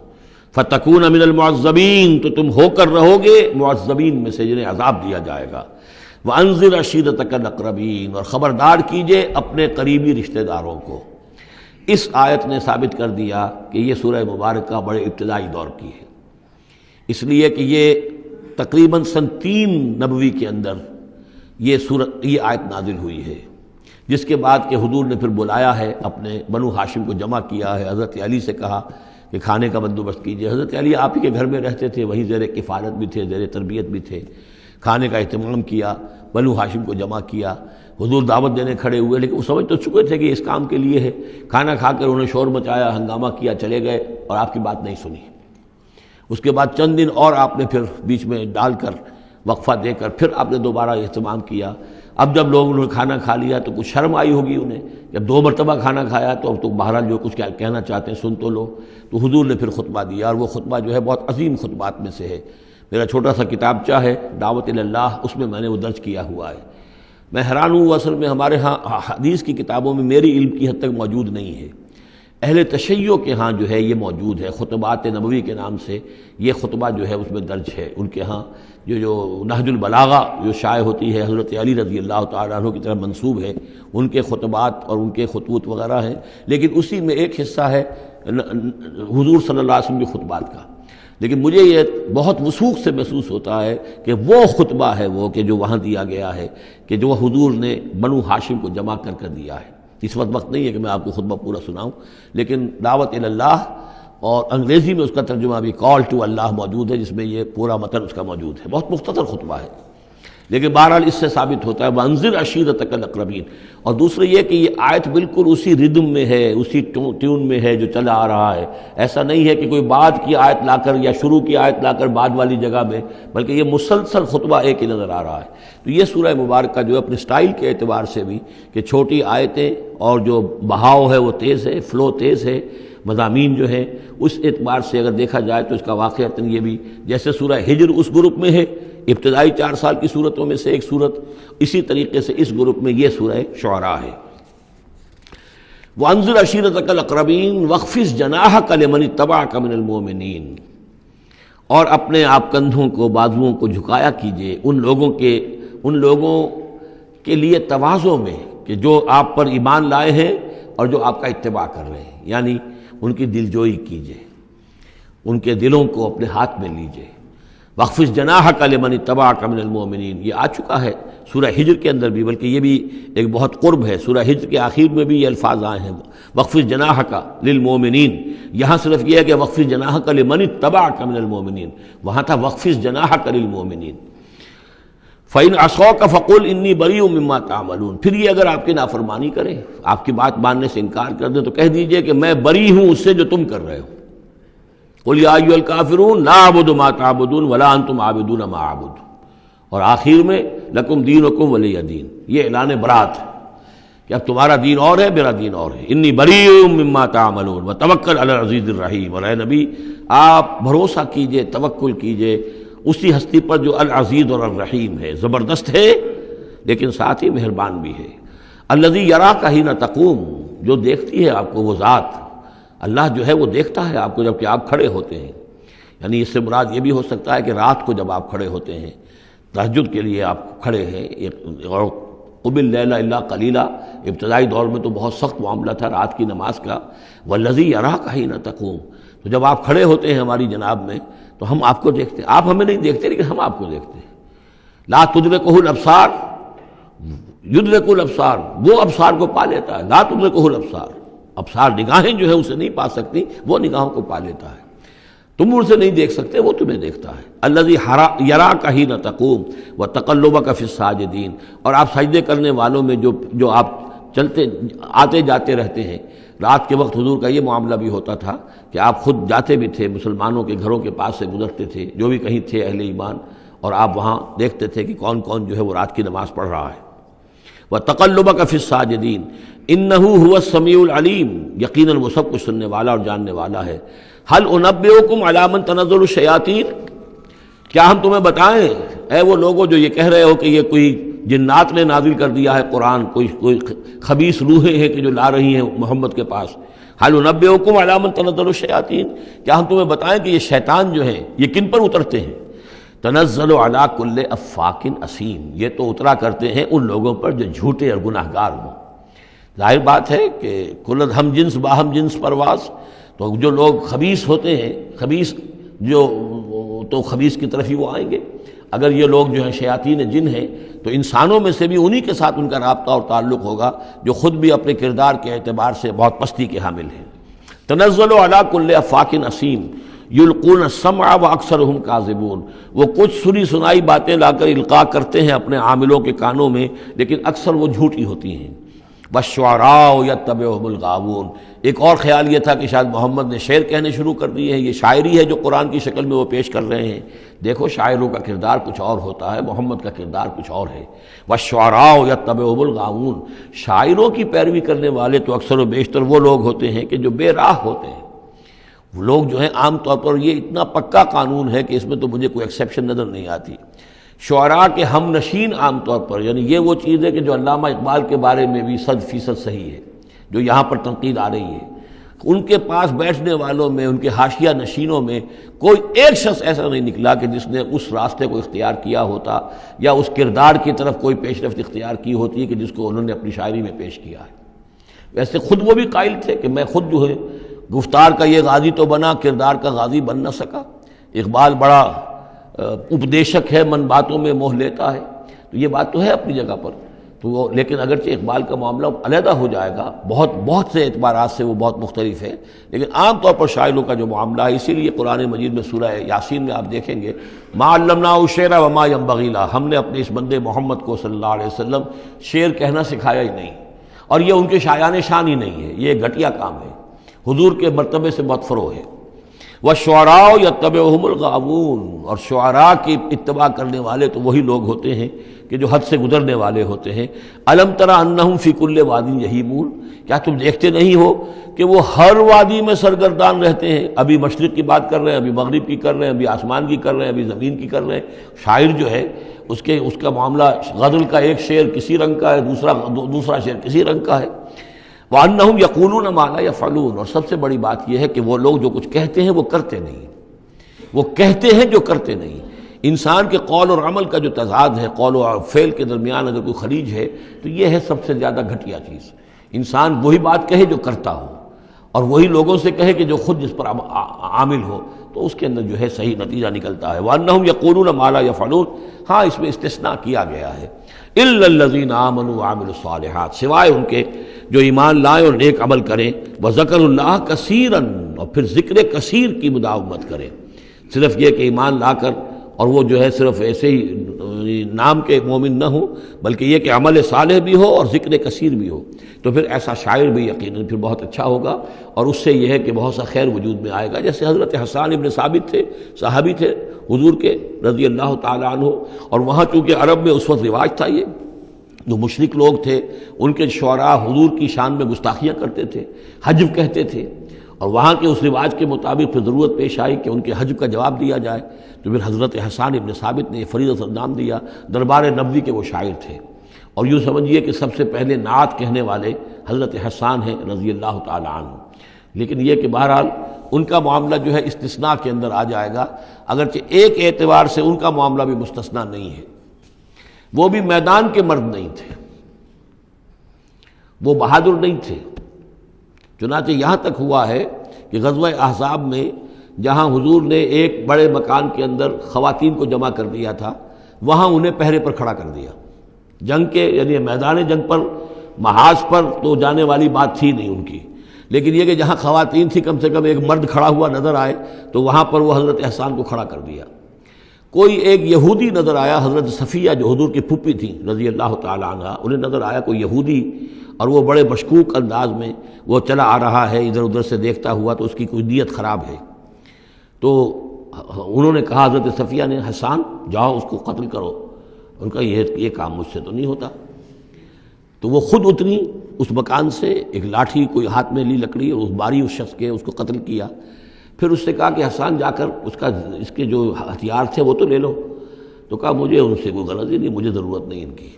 فتکون من المعذبین تو تم ہو کر رہو گے معذبین میں سے جنہیں عذاب دیا جائے گا۔ وانذر عشیرتک الاقربین اور خبردار کیجئے اپنے قریبی رشتہ داروں کو۔ اس آیت نے ثابت کر دیا کہ یہ سورہ مبارکہ بڑے ابتدائی دور کی ہے، اس لیے کہ یہ تقریباً سن 3 نبوی کے اندر یہ آیت نازل ہوئی ہے، جس کے بعد کہ حضور نے پھر بلایا ہے، اپنے بنو ہاشم کو جمع کیا ہے، حضرت علی سے کہا کہ کھانے کا بندوبست کیجئے۔ حضرت علی آپ ہی کے گھر میں رہتے تھے، وہی زیر کفالت بھی تھے، زیر تربیت بھی تھے، کھانے کا اہتمام کیا، بنو ہاشم کو جمع کیا، حضور دعوت دینے کھڑے ہوئے، لیکن وہ سمجھ تو چکے تھے کہ اس کام کے لیے ہے، کھانا کھا کر انہوں نے شور مچایا، ہنگامہ کیا، چلے گئے اور آپ کی بات نہیں سنی۔ اس کے بعد چند دن اور آپ نے پھر بیچ میں ڈال کر وقفہ دے کر پھر آپ نے دوبارہ اہتمام کیا۔ اب جب لوگوں نے کھانا کھا لیا تو کچھ شرم آئی ہوگی انہیں، جب 2 مرتبہ کھانا کھایا تو اب تو بہرحال جو کچھ کہنا چاہتے ہیں سن تو لو۔ تو حضور نے پھر خطبہ دیا، اور وہ خطبہ جو ہے بہت عظیم خطبات میں سے ہے۔ میرا چھوٹا سا کتابچہ ہے دعوت اللہ، اس میں میں نے وہ درج کیا ہوا ہے۔ میں حیران ہوں، اصل میں ہمارے ہاں حدیث کی کتابوں میں میری علم کی حد تک موجود نہیں ہے، اہل تشیع کے ہاں جو ہے یہ موجود ہے، خطبات نبوی کے نام سے یہ خطبہ جو ہے اس میں درج ہے۔ ان کے ہاں جو نہج البلاغہ جو شائع ہوتی ہے حضرت علی رضی اللہ تعالیٰ عنہ کی طرف منسوب ہے، ان کے خطبات اور ان کے خطوط وغیرہ ہیں، لیکن اسی میں ایک حصہ ہے حضور صلی اللہ علیہ وسلم کے خطبات کا۔ لیکن مجھے یہ بہت وثوق سے محسوس ہوتا ہے کہ وہ خطبہ ہے وہ کہ جو وہاں دیا گیا ہے، کہ جو حضور نے بنو ہاشم کو جمع کر دیا ہے۔ اس وقت نہیں ہے کہ میں آپ کو خطبہ پورا سناؤں، لیکن دعوت اللہ اور انگریزی میں اس کا ترجمہ بھی کال ٹو اللہ موجود ہے، جس میں یہ پورا متن اس کا موجود ہے، بہت مختصر خطبہ ہے، لیکن بہرحال اس سے ثابت ہوتا ہے وانذر عشیرتک الاقربین۔ اور دوسرے یہ کہ یہ آیت بالکل اسی ردم میں ہے، اسی ٹیون میں ہے جو چلا آ رہا ہے، ایسا نہیں ہے کہ کوئی بعد کی آیت لا کر یا شروع کی آیت لا کر بعد والی جگہ میں، بلکہ یہ مسلسل خطبہ ایک ہی نظر آ رہا ہے۔ تو یہ سورہ مبارکہ جو اپنے سٹائل کے اعتبار سے بھی کہ چھوٹی آیتیں اور جو بہاؤ ہے وہ تیز ہے، فلو تیز ہے، مضامین جو ہیں اس اعتبار سے اگر دیکھا جائے تو اس کا واقعتاً یہ بھی جیسے سورہ ہجر اس گروپ میں ہے، ابتدائی 4 سال کی صورتوں میں سے ایک صورت، اسی طریقے سے اس گروپ میں یہ سورہ شعراء ہے۔ وَأَنذِرْ عَشِيرَتَكَ الْأَقْرَبِينَ وَاخْفِضْ جَنَاحَكَ لِمَنِ اتَّبَعَكَ مِنَ الْمُؤْمِنِينَ اور اپنے آپ کندھوں کو، بازوؤں کو جھکایا کیجئے ان لوگوں کے لیے تواضع میں کہ جو آپ پر ایمان لائے ہیں اور جو آپ کا اتباع کر رہے ہیں، یعنی ان کی دلجوئی کیجئے، ان کے دلوں کو اپنے ہاتھ میں لیجئے۔ وَاخْفِضْ جَنَاحَكَ لِمَنِ اتَّبَعَكَ مِنَ الْمُؤْمِنِينَ یہ آ چکا ہے سورہ ہجر کے اندر بھی، بلکہ یہ بھی ایک بہت قرب ہے، سورہ ہجر کے آخر میں بھی یہ الفاظ آئے ہیں وَاخْفِضْ جَنَاحَكَ لِلْمُؤْمِنِينَ، یہاں صرف یہ ہے کہ وَاخْفِضْ جَنَاحَكَ لِمَنِ اتَّبَعَكَ مِنَ الْمُؤْمِنِينَ، وہاں تھا وَاخْفِضْ جَنَاحَكَ لِلْمُؤْمِنِينَ۔ فَإِنْ عَصَوْكَ فَقُلْ إِنِّي بَرِيءٌ مِّمَّا تَعْمَلُونَ، پھر یہ اگر آپ کی نافرمانی کرے، آپ کی بات ماننے سے انکار کر دیں تو کہہ دیجئے کہ میں بری ہوں اس سے جو تم کر رہے ہو۔ قُلْ يَا أَيُّهَا الْكَافِرُونَ لَا أَعْبُدُ مَا تَعْبُدُونَ وَلَا أَنْتُمْ عَابِدُونَ مَا أَعْبُدُ، اور آخر میں لَكُمْ دِينُكُمْ وَلِيَّ دِينِ، یہ اعلان برات ہے کہ اب تمہارا دین اور ہے، میرا دین اور ہے۔ انی بریء مما تعملون وتوکل علی العزیز الرحیم، اور اے نبی آپ بھروسہ کیجئے، توکل کیجئے اسی ہستی پر جو العزیز اور الرحیم ہے، زبردست ہے لیکن ساتھ ہی مہربان بھی ہے۔ الذی یراک حین تقوم، جو دیکھتی ہے آپ کو وہ ذات، اللہ جو ہے وہ دیکھتا ہے آپ کو جب کہ آپ کھڑے ہوتے ہیں۔ یعنی اس سے مراد یہ بھی ہو سکتا ہے کہ رات کو جب آپ کھڑے ہوتے ہیں، تہجد کے لیے آپ کھڑے ہیں، اور قم اللیل الا قلیلا، ابتدائی دور میں تو بہت سخت معاملہ تھا رات کی نماز کا۔ والذی یراک حین تقوم، تو جب آپ کھڑے ہوتے ہیں ہماری جناب میں تو ہم آپ کو دیکھتے ہیں، آپ ہمیں نہیں دیکھتے لیکن ہم آپ کو دیکھتے ہیں۔ لا تدرکہ الابصار یدرک الابصار، وہ ابصار کو پا لیتا ہے، لا تدرکہ الابصار، ابصار نگاہیں جو ہے اسے نہیں پا سکتی، وہ نگاہوں کو پا لیتا ہے۔ تم اسے نہیں دیکھ سکتے، وہ تمہیں دیکھتا ہے۔ الذی یراک حین تقوم وتقلبک فی الساجدین، اور آپ سجدے کرنے والوں میں جو آپ چلتے آتے جاتے رہتے ہیں۔ رات کے وقت حضور کا یہ معاملہ بھی ہوتا تھا کہ آپ خود جاتے بھی تھے، مسلمانوں کے گھروں کے پاس سے گزرتے تھے، جو بھی کہیں تھے اہل ایمان، اور آپ وہاں دیکھتے تھے کہ کون کون جو ہے وہ رات کی نماز پڑھ رہا ہے۔ وتقلبک فی الساجدین انہ هو السمیع العلیم، یقیناً وہ سب کچھ سننے والا اور جاننے والا ہے۔ هل انبئکم علی من تنزل الشیاطین، کیا ہم تمہیں بتائیں اے وہ لوگوں جو یہ کہہ رہے ہو کہ یہ کوئی جنات نے نازل کر دیا ہے قرآن، کوئی خبیث روحیں ہیں کہ جو لا رہی ہیں محمد کے پاس۔ هل انبئکم علی من تنزل الشیاطین، کیا ہم تمہیں بتائیں کہ یہ شیطان جو ہیں یہ کن پر اترتے ہیں؟ تنزل علی کل افاک اثیم، یہ تو اترا کرتے ہیں ان لوگوں پر جو جھوٹے اور گناہ گار ہوں۔ ظاہر بات ہے کہ کل ہم جنس باہم جنس پرواز، تو جو لوگ خبیث ہوتے ہیں، خبیث جو تو خبیث کی طرف ہی وہ آئیں گے۔ اگر یہ لوگ جو ہیں شیاطین جن ہیں تو انسانوں میں سے بھی انہی کے ساتھ ان کا رابطہ اور تعلق ہوگا جو خود بھی اپنے کردار کے اعتبار سے بہت پستی کے حامل ہیں۔ تنزل علی کل افاک اثیم یلقون السمع واکثرهم کاذبون، وہ کچھ سنی سنائی باتیں لا کر القاء کرتے ہیں اپنے عاملوں کے کانوں میں، لیکن اکثر وہ جھوٹی ہوتی ہیں۔ والشعراء یتبعهم الغاوون، ایک اور خیال یہ تھا کہ شاید محمد نے شعر کہنے شروع کر دیے ہیں، یہ شاعری ہے جو قرآن کی شکل میں وہ پیش کر رہے ہیں۔ دیکھو شاعروں کا کردار کچھ اور ہوتا ہے، محمد کا کردار کچھ اور ہے۔ والشعراء یتبعهم الغاوون، شاعروں کی پیروی کرنے والے تو اکثر و بیشتر وہ لوگ ہوتے ہیں کہ جو بے راہ ہوتے ہیں۔ وہ لوگ جو ہیں عام طور پر، یہ اتنا پکا قانون ہے کہ اس میں تو مجھے کوئی ایکسیپشن نظر نہیں آتی، شعراء کے ہم نشین عام طور پر، یعنی یہ وہ چیز ہے کہ جو علامہ اقبال کے بارے میں بھی 100% صحیح ہے، جو یہاں پر تنقید آ رہی ہے، ان کے پاس بیٹھنے والوں میں، ان کے حاشیہ نشینوں میں کوئی ایک شخص ایسا نہیں نکلا کہ جس نے اس راستے کو اختیار کیا ہوتا یا اس کردار کی طرف کوئی پیش رفت اختیار کی ہوتی ہے کہ جس کو انہوں نے اپنی شاعری میں پیش کیا ہے۔ ویسے خود وہ بھی قائل تھے کہ میں خود جو ہے گفتار کا یہ غازی تو بنا، کردار کا غازی بن نہ سکا۔ اقبال بڑا اپدیشک ہے، من باتوں میں موہ لیتا ہے، تو یہ بات تو ہے اپنی جگہ پر، تو وہ لیکن اگرچہ اقبال کا معاملہ علیحدہ ہو جائے گا، بہت سے اعتبارات سے وہ بہت مختلف ہے، لیکن عام طور پر شاعروں کا جو معاملہ ہے، اسی لیے قرآن مجید میں سورہ یاسین میں آپ دیکھیں گے ما علمناہ الشعر وما ينبغی لہ، ہم نے اپنے اس بندے محمد کو صلی اللہ علیہ وسلم شعر کہنا سکھایا ہی نہیں، اور یہ ان کے شایان شان ہی نہیں ہے، یہ گھٹیا کام ہے، حضور کے مرتبے سے بہت فروغ ہے۔ والشعراء یتبعهم الغاوون، اور شعراء کی اتباع کرنے والے تو وہی لوگ ہوتے ہیں کہ جو حد سے گزرنے والے ہوتے ہیں۔ الم تر انہم فی کل واد یہیمون، کیا تم دیکھتے نہیں ہو کہ وہ ہر وادی میں سرگردان رہتے ہیں؟ ابھی مشرق کی بات کر رہے ہیں، ابھی مغرب کی کر رہے ہیں، ابھی آسمان کی کر رہے ہیں، ابھی زمین کی کر رہے ہیں۔ شاعر جو ہے اس کا معاملہ غزل کا ایک شعر کسی رنگ کا ہے، دوسرا شعر کسی رنگ کا ہے۔ وَأَنَّهُمْ يَقُولُونَ مَا لَا يَفْعَلُونَ، اور سب سے بڑی بات یہ ہے کہ وہ لوگ جو کچھ کہتے ہیں وہ کرتے نہیں، وہ کہتے ہیں جو کرتے نہیں۔ انسان کے قول اور عمل کا جو تضاد ہے، قول و فعل کے درمیان اگر کوئی خلیج ہے تو یہ ہے سب سے زیادہ گھٹیا چیز۔ انسان وہی بات کہے جو کرتا ہو، اور وہی لوگوں سے کہے کہ جو خود جس پر عامل ہو، تو اس کے اندر جو ہے صحیح نتیجہ نکلتا ہے۔ وَأَنَّهُمْ يَقُولُونَ مَا لَا يَفْعَلُونَ، ہاں اس میں استثناء کیا گیا ہے، إِلَّا الَّذِينَ آمَنُوا وَعَمِلُوا الصَّالِحَاتِ، سوائے ان کے جو ایمان لائیں اور نیک عمل کریں، وَذَكَرُوا اللَّهَ كَثِيرًا، اور پھر ذکر کثیر کی مداومت کریں۔ صرف یہ کہ ایمان لا کر اور وہ جو ہے صرف ایسے ہی نام کے مومن نہ ہو بلکہ یہ کہ عمل صالح بھی ہو اور ذکر کثیر بھی ہو، تو پھر ایسا شاعر بھی یقیناً پھر بہت اچھا ہوگا، اور اس سے یہ ہے کہ بہت سا خیر وجود میں آئے گا۔ جیسے حضرت حسان ابن ثابت تھے، صحابی تھے حضور کے رضی اللہ تعالیٰ عنہ، اور وہاں چونکہ عرب میں اس وقت رواج تھا، یہ جو مشرک لوگ تھے ان کے شعراء حضور کی شان میں گستاخیاں کرتے تھے، حجب کہتے تھے، اور وہاں کے اس رواج کے مطابق پھر ضرورت پیش آئی کہ ان کے حجب کا جواب دیا جائے، تو پھر حضرت حسان ابن ثابت نے فریضۃ النام دیا، دربار نبوی کے وہ شاعر تھے، اور یوں سمجھیے کہ سب سے پہلے نعت کہنے والے حضرت حسان ہیں رضی اللہ تعالیٰ عنہ۔ لیکن یہ کہ بہرحال ان کا معاملہ جو ہے استثناء کے اندر آ جائے گا، اگرچہ ایک اعتبار سے ان کا معاملہ بھی مستثنیٰ نہیں ہے، وہ بھی میدان کے مرد نہیں تھے، وہ بہادر نہیں تھے۔ چنانچہ یہاں تک ہوا ہے کہ غزوہ احزاب میں جہاں حضور نے ایک بڑے مکان کے اندر خواتین کو جمع کر دیا تھا، وہاں انہیں پہرے پر کھڑا کر دیا، جنگ کے یعنی میدان جنگ پر محاذ پر تو جانے والی بات تھی نہیں ان کی، لیکن یہ کہ جہاں خواتین تھی کم سے کم ایک مرد کھڑا ہوا نظر آئے تو وہاں پر وہ حضرت احسان کو کھڑا کر دیا۔ کوئی ایک یہودی نظر آیا، حضرت صفیہ جو حضور کی پھوپھی تھیں رضی اللہ تعالیٰ عنہ، انہیں نظر آیا کوئی یہودی، اور وہ بڑے مشکوک انداز میں وہ چلا آ رہا ہے ادھر ادھر سے دیکھتا ہوا، تو اس کی کوئی نیت خراب ہے۔ تو انہوں نے کہا حضرت صفیہ نے، حسان جاؤ اس کو قتل کرو۔ ان کا یہ کام مجھ سے تو نہیں ہوتا۔ تو وہ خود اتری اس مکان سے، ایک لاٹھی کوئی ہاتھ میں لی لکڑی، اور اس باری اس شخص کے، اس کو قتل کیا۔ پھر اس سے کہا کہ حسان جا کر اس کے جو ہتھیار تھے وہ تو لے لو۔ تو کہا مجھے ان سے کوئی غرض ہی نہیں، مجھے ضرورت نہیں ان کی۔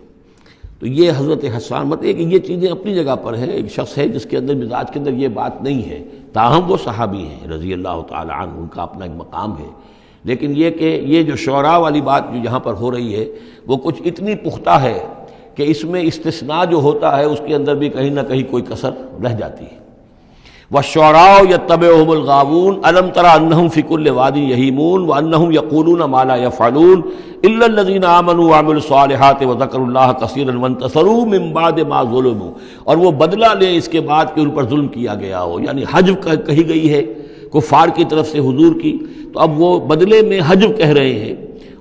تو یہ حضرت حسان مطلب کہ یہ چیزیں اپنی جگہ پر ہیں، ایک شخص ہے جس کے اندر مزاج کے اندر یہ بات نہیں ہے، تاہم وہ صحابی ہیں رضی اللہ تعالی عنہ، ان کا اپنا ایک مقام ہے۔ لیکن یہ کہ یہ جو شعراء والی بات جو یہاں پر ہو رہی ہے وہ کچھ اتنی پختہ ہے کہ اس میں استثناء جو ہوتا ہے اس کے اندر بھی کہیں نہ کہیں کوئی کسر رہ جاتی ہے۔ وَالشُّعَرَاءُ يَتَّبِعُهُمُ الْغَاوُونَ أَلَمْ تَرَ أَنَّهُمْ فِي كُلِّ وَادٍ يَهِيمُونَ وَأَنَّهُمْ يَقُولُونَ مَا لَا يَفْعَلُونَ إِلَّا الَّذِينَ آمَنُوا وَعَمِلُوا الصَّالِحَاتِ وَذَكَرُوا اللَّهَ كَثِيرًا وَانتَصَرُوا مِن بَعْدِ مَا ظُلِمُوا، اور وہ بدلہ لیں اس کے بعد کہ ان پر ظلم کیا گیا ہو، یعنی حجب کہی گئی ہے کفار کی طرف سے حضور کی، تو اب وہ بدلے میں حجب کہہ رہے ہیں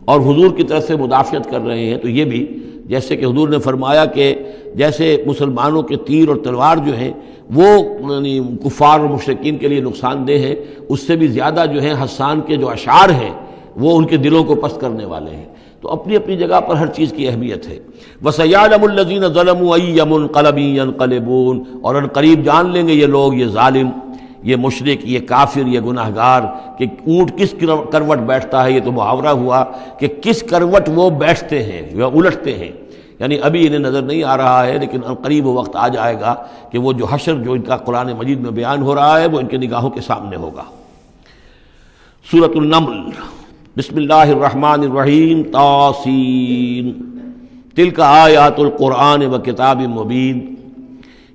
اور حضور کی طرف سے مدافعت کر رہے ہیں۔ تو یہ بھی جیسے کہ حضور نے فرمایا کہ جیسے مسلمانوں کے تیر اور تلوار جو ہیں وہ یعنی کفار اور مشرکین کے لیے نقصان دہ ہیں، اس سے بھی زیادہ جو ہیں حسان کے جو اشعار ہیں وہ ان کے دلوں کو پست کرنے والے ہیں۔ تو اپنی اپنی جگہ پر ہر چیز کی اہمیت ہے۔ وَسَيَعْلَمُ الَّذِينَ ظَلَمُوا أَيَّ مُنقَلَبٍ يَنقَلِبُونَ، اور ان قریب جان لیں گے یہ لوگ، یہ ظالم، یہ مشرک، یہ کافر، یہ گناہگار کہ اونٹ کس کروٹ بیٹھتا ہے۔ یہ تو محاورہ ہوا کہ کس کروٹ وہ بیٹھتے ہیں یا الٹتے ہیں، یعنی ابھی انہیں نظر نہیں آ رہا ہے لیکن قریب وہ وقت آ جائے گا کہ وہ جو حشر جو ان کا قرآن مجید میں بیان ہو رہا ہے وہ ان کے نگاہوں کے سامنے ہوگا۔ سورۃ النمل، بسم اللہ الرحمن الرحیم، طاسین، تلک آیات القرآن و کتاب مبین،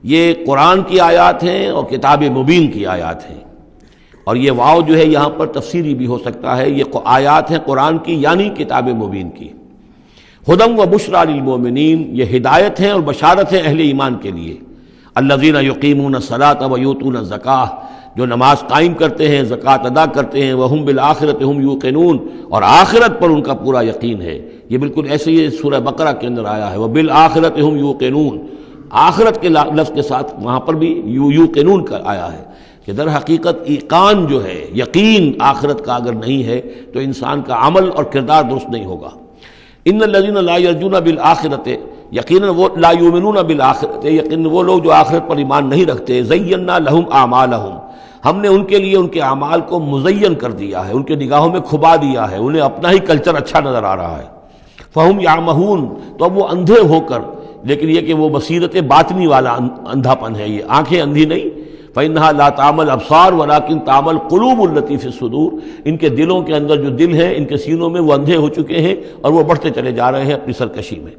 یہ قرآن کی آیات ہیں اور کتاب مبین کی آیات ہیں، اور یہ واو جو ہے یہاں پر تفسیری بھی ہو سکتا ہے، یہ آیات ہیں قرآن کی یعنی کتاب مبین کی۔ ہدی و بشریٰ للمؤمنین، یہ ہدایت ہیں اور بشارت ہیں اہل ایمان کے لیے۔ الذین یقیمون الصلاۃ و یؤتون الزکاۃ، جو نماز قائم کرتے ہیں، زکوٰۃ ادا کرتے ہیں، وہم بالآخرۃ ہم یوقنون، اور آخرت پر ان کا پورا یقین ہے۔ یہ بالکل ایسے ہی سورہ بقرہ کے اندر آیا ہے، وبالآخرۃ ہم یوقنون، آخرت کے لفظ کے ساتھ وہاں پر بھی یوقنون کا آیا ہے کہ در حقیقت ایقان جو ہے، یقین آخرت کا اگر نہیں ہے تو انسان کا عمل اور کردار درست نہیں ہوگا۔ ان الذین لا یرجون بالآخرۃ، یقیناً وہ لا یؤمنون بالآخرۃ، یقیناً وہ لوگ جو آخرت پر ایمان نہیں رکھتے، زینا لہم اعمالہم، ہم نے ان کے لیے ان کے اعمال کو مزین کر دیا ہے، ان کے نگاہوں میں کھبا دیا ہے، انہیں اپنا ہی کلچر اچھا نظر آ رہا ہے۔ فہم یعمہون، تو اب وہ اندھے ہو کر، لیکن یہ کہ وہ بصیرت باطنی والا اندھا پن ہے، یہ آنکھیں اندھی نہیں، فإنها لا تعمل الابصار ولكن تعمل قلوب التي في الصدور، ان کے دلوں کے اندر جو دل ہیں ان کے سینوں میں وہ اندھے ہو چکے ہیں اور وہ بڑھتے چلے جا رہے ہیں اپنی سرکشی میں۔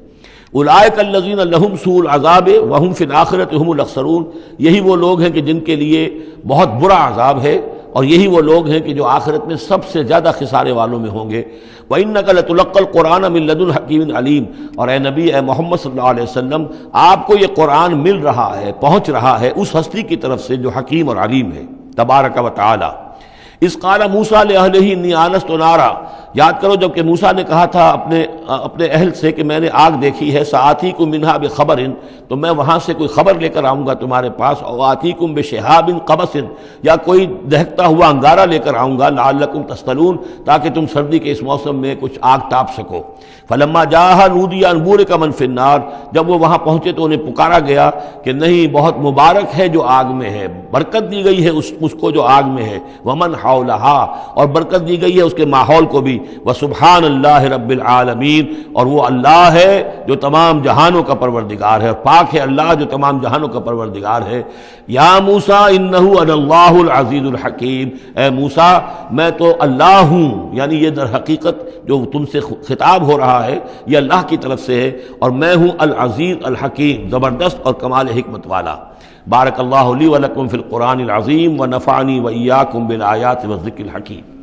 اولئک الذین لهم سوء العذاب وهم في الآخرۃ هم الاخسرون، یہی وہ لوگ ہیں کہ جن کے لیے بہت برا عذاب ہے، اور یہی وہ لوگ ہیں کہ جو آخرت میں سب سے زیادہ خسارے والوں میں ہوں گے۔ وَإِنَّكَ لَتُلَقَّى الْقُرْآنَ مِن لَّدُنْ حَكِيمٍ عَلِيمٍ، اور اے نبی، اے محمد صلی اللہ علیہ وسلم، آپ کو یہ قرآن مل رہا ہے، پہنچ رہا ہے اس ہستی کی طرف سے جو حکیم اور علیم ہے، تبارک و تعالی۔ اس قال موسیٰ لأہلہ انی آنست نارا، یاد کرو جب کہ موسیٰ نے کہا تھا اپنے اہل سے کہ میں نے آگ دیکھی ہے، سآتیکم منہا بخبر، تو میں وہاں سے کوئی خبر لے کر آؤں گا تمہارے پاس، او آتیکم بشہاب قبس، یا کوئی دہکتا ہوا انگارہ لے کر آؤں گا، لعلکم تصطلون، تاکہ تم سردی کے اس موسم میں کچھ آگ تاپ سکو۔ فلما جاءها نودی ان بورک من فی النار، جب وہ وہاں پہنچے تو انہیں پکارا گیا کہ نہیں، بہت مبارک ہے جو آگ میں ہے، برکت دی گئی ہے اس کو جو آگ میں ہے، ومن حولہا، اور برکت دی گئی ہے اس کے ماحول کو بھی، وسبحان اللہ رب العالمین، اور وہ اللہ ہے جو تمام جہانوں کا پروردگار ہے، اور پاک ہے اللہ جو تمام جہانوں کا پروردگار ہے۔ یا موسیٰ انہ انا اللہ العزیز الحکیم، اے موسیٰ میں تو اللہ ہوں، یعنی یہ در حقیقت جو تم سے خطاب ہو رہا ہے یہ اللہ کی طرف سے ہے، اور میں ہوں العزیز الحکیم، زبردست اور کمال حکمت والا۔ بارک اللہ لی ولکم فی القرآن العظیم ونفعنی وإیاکم بالآیات والذکر الحکیم۔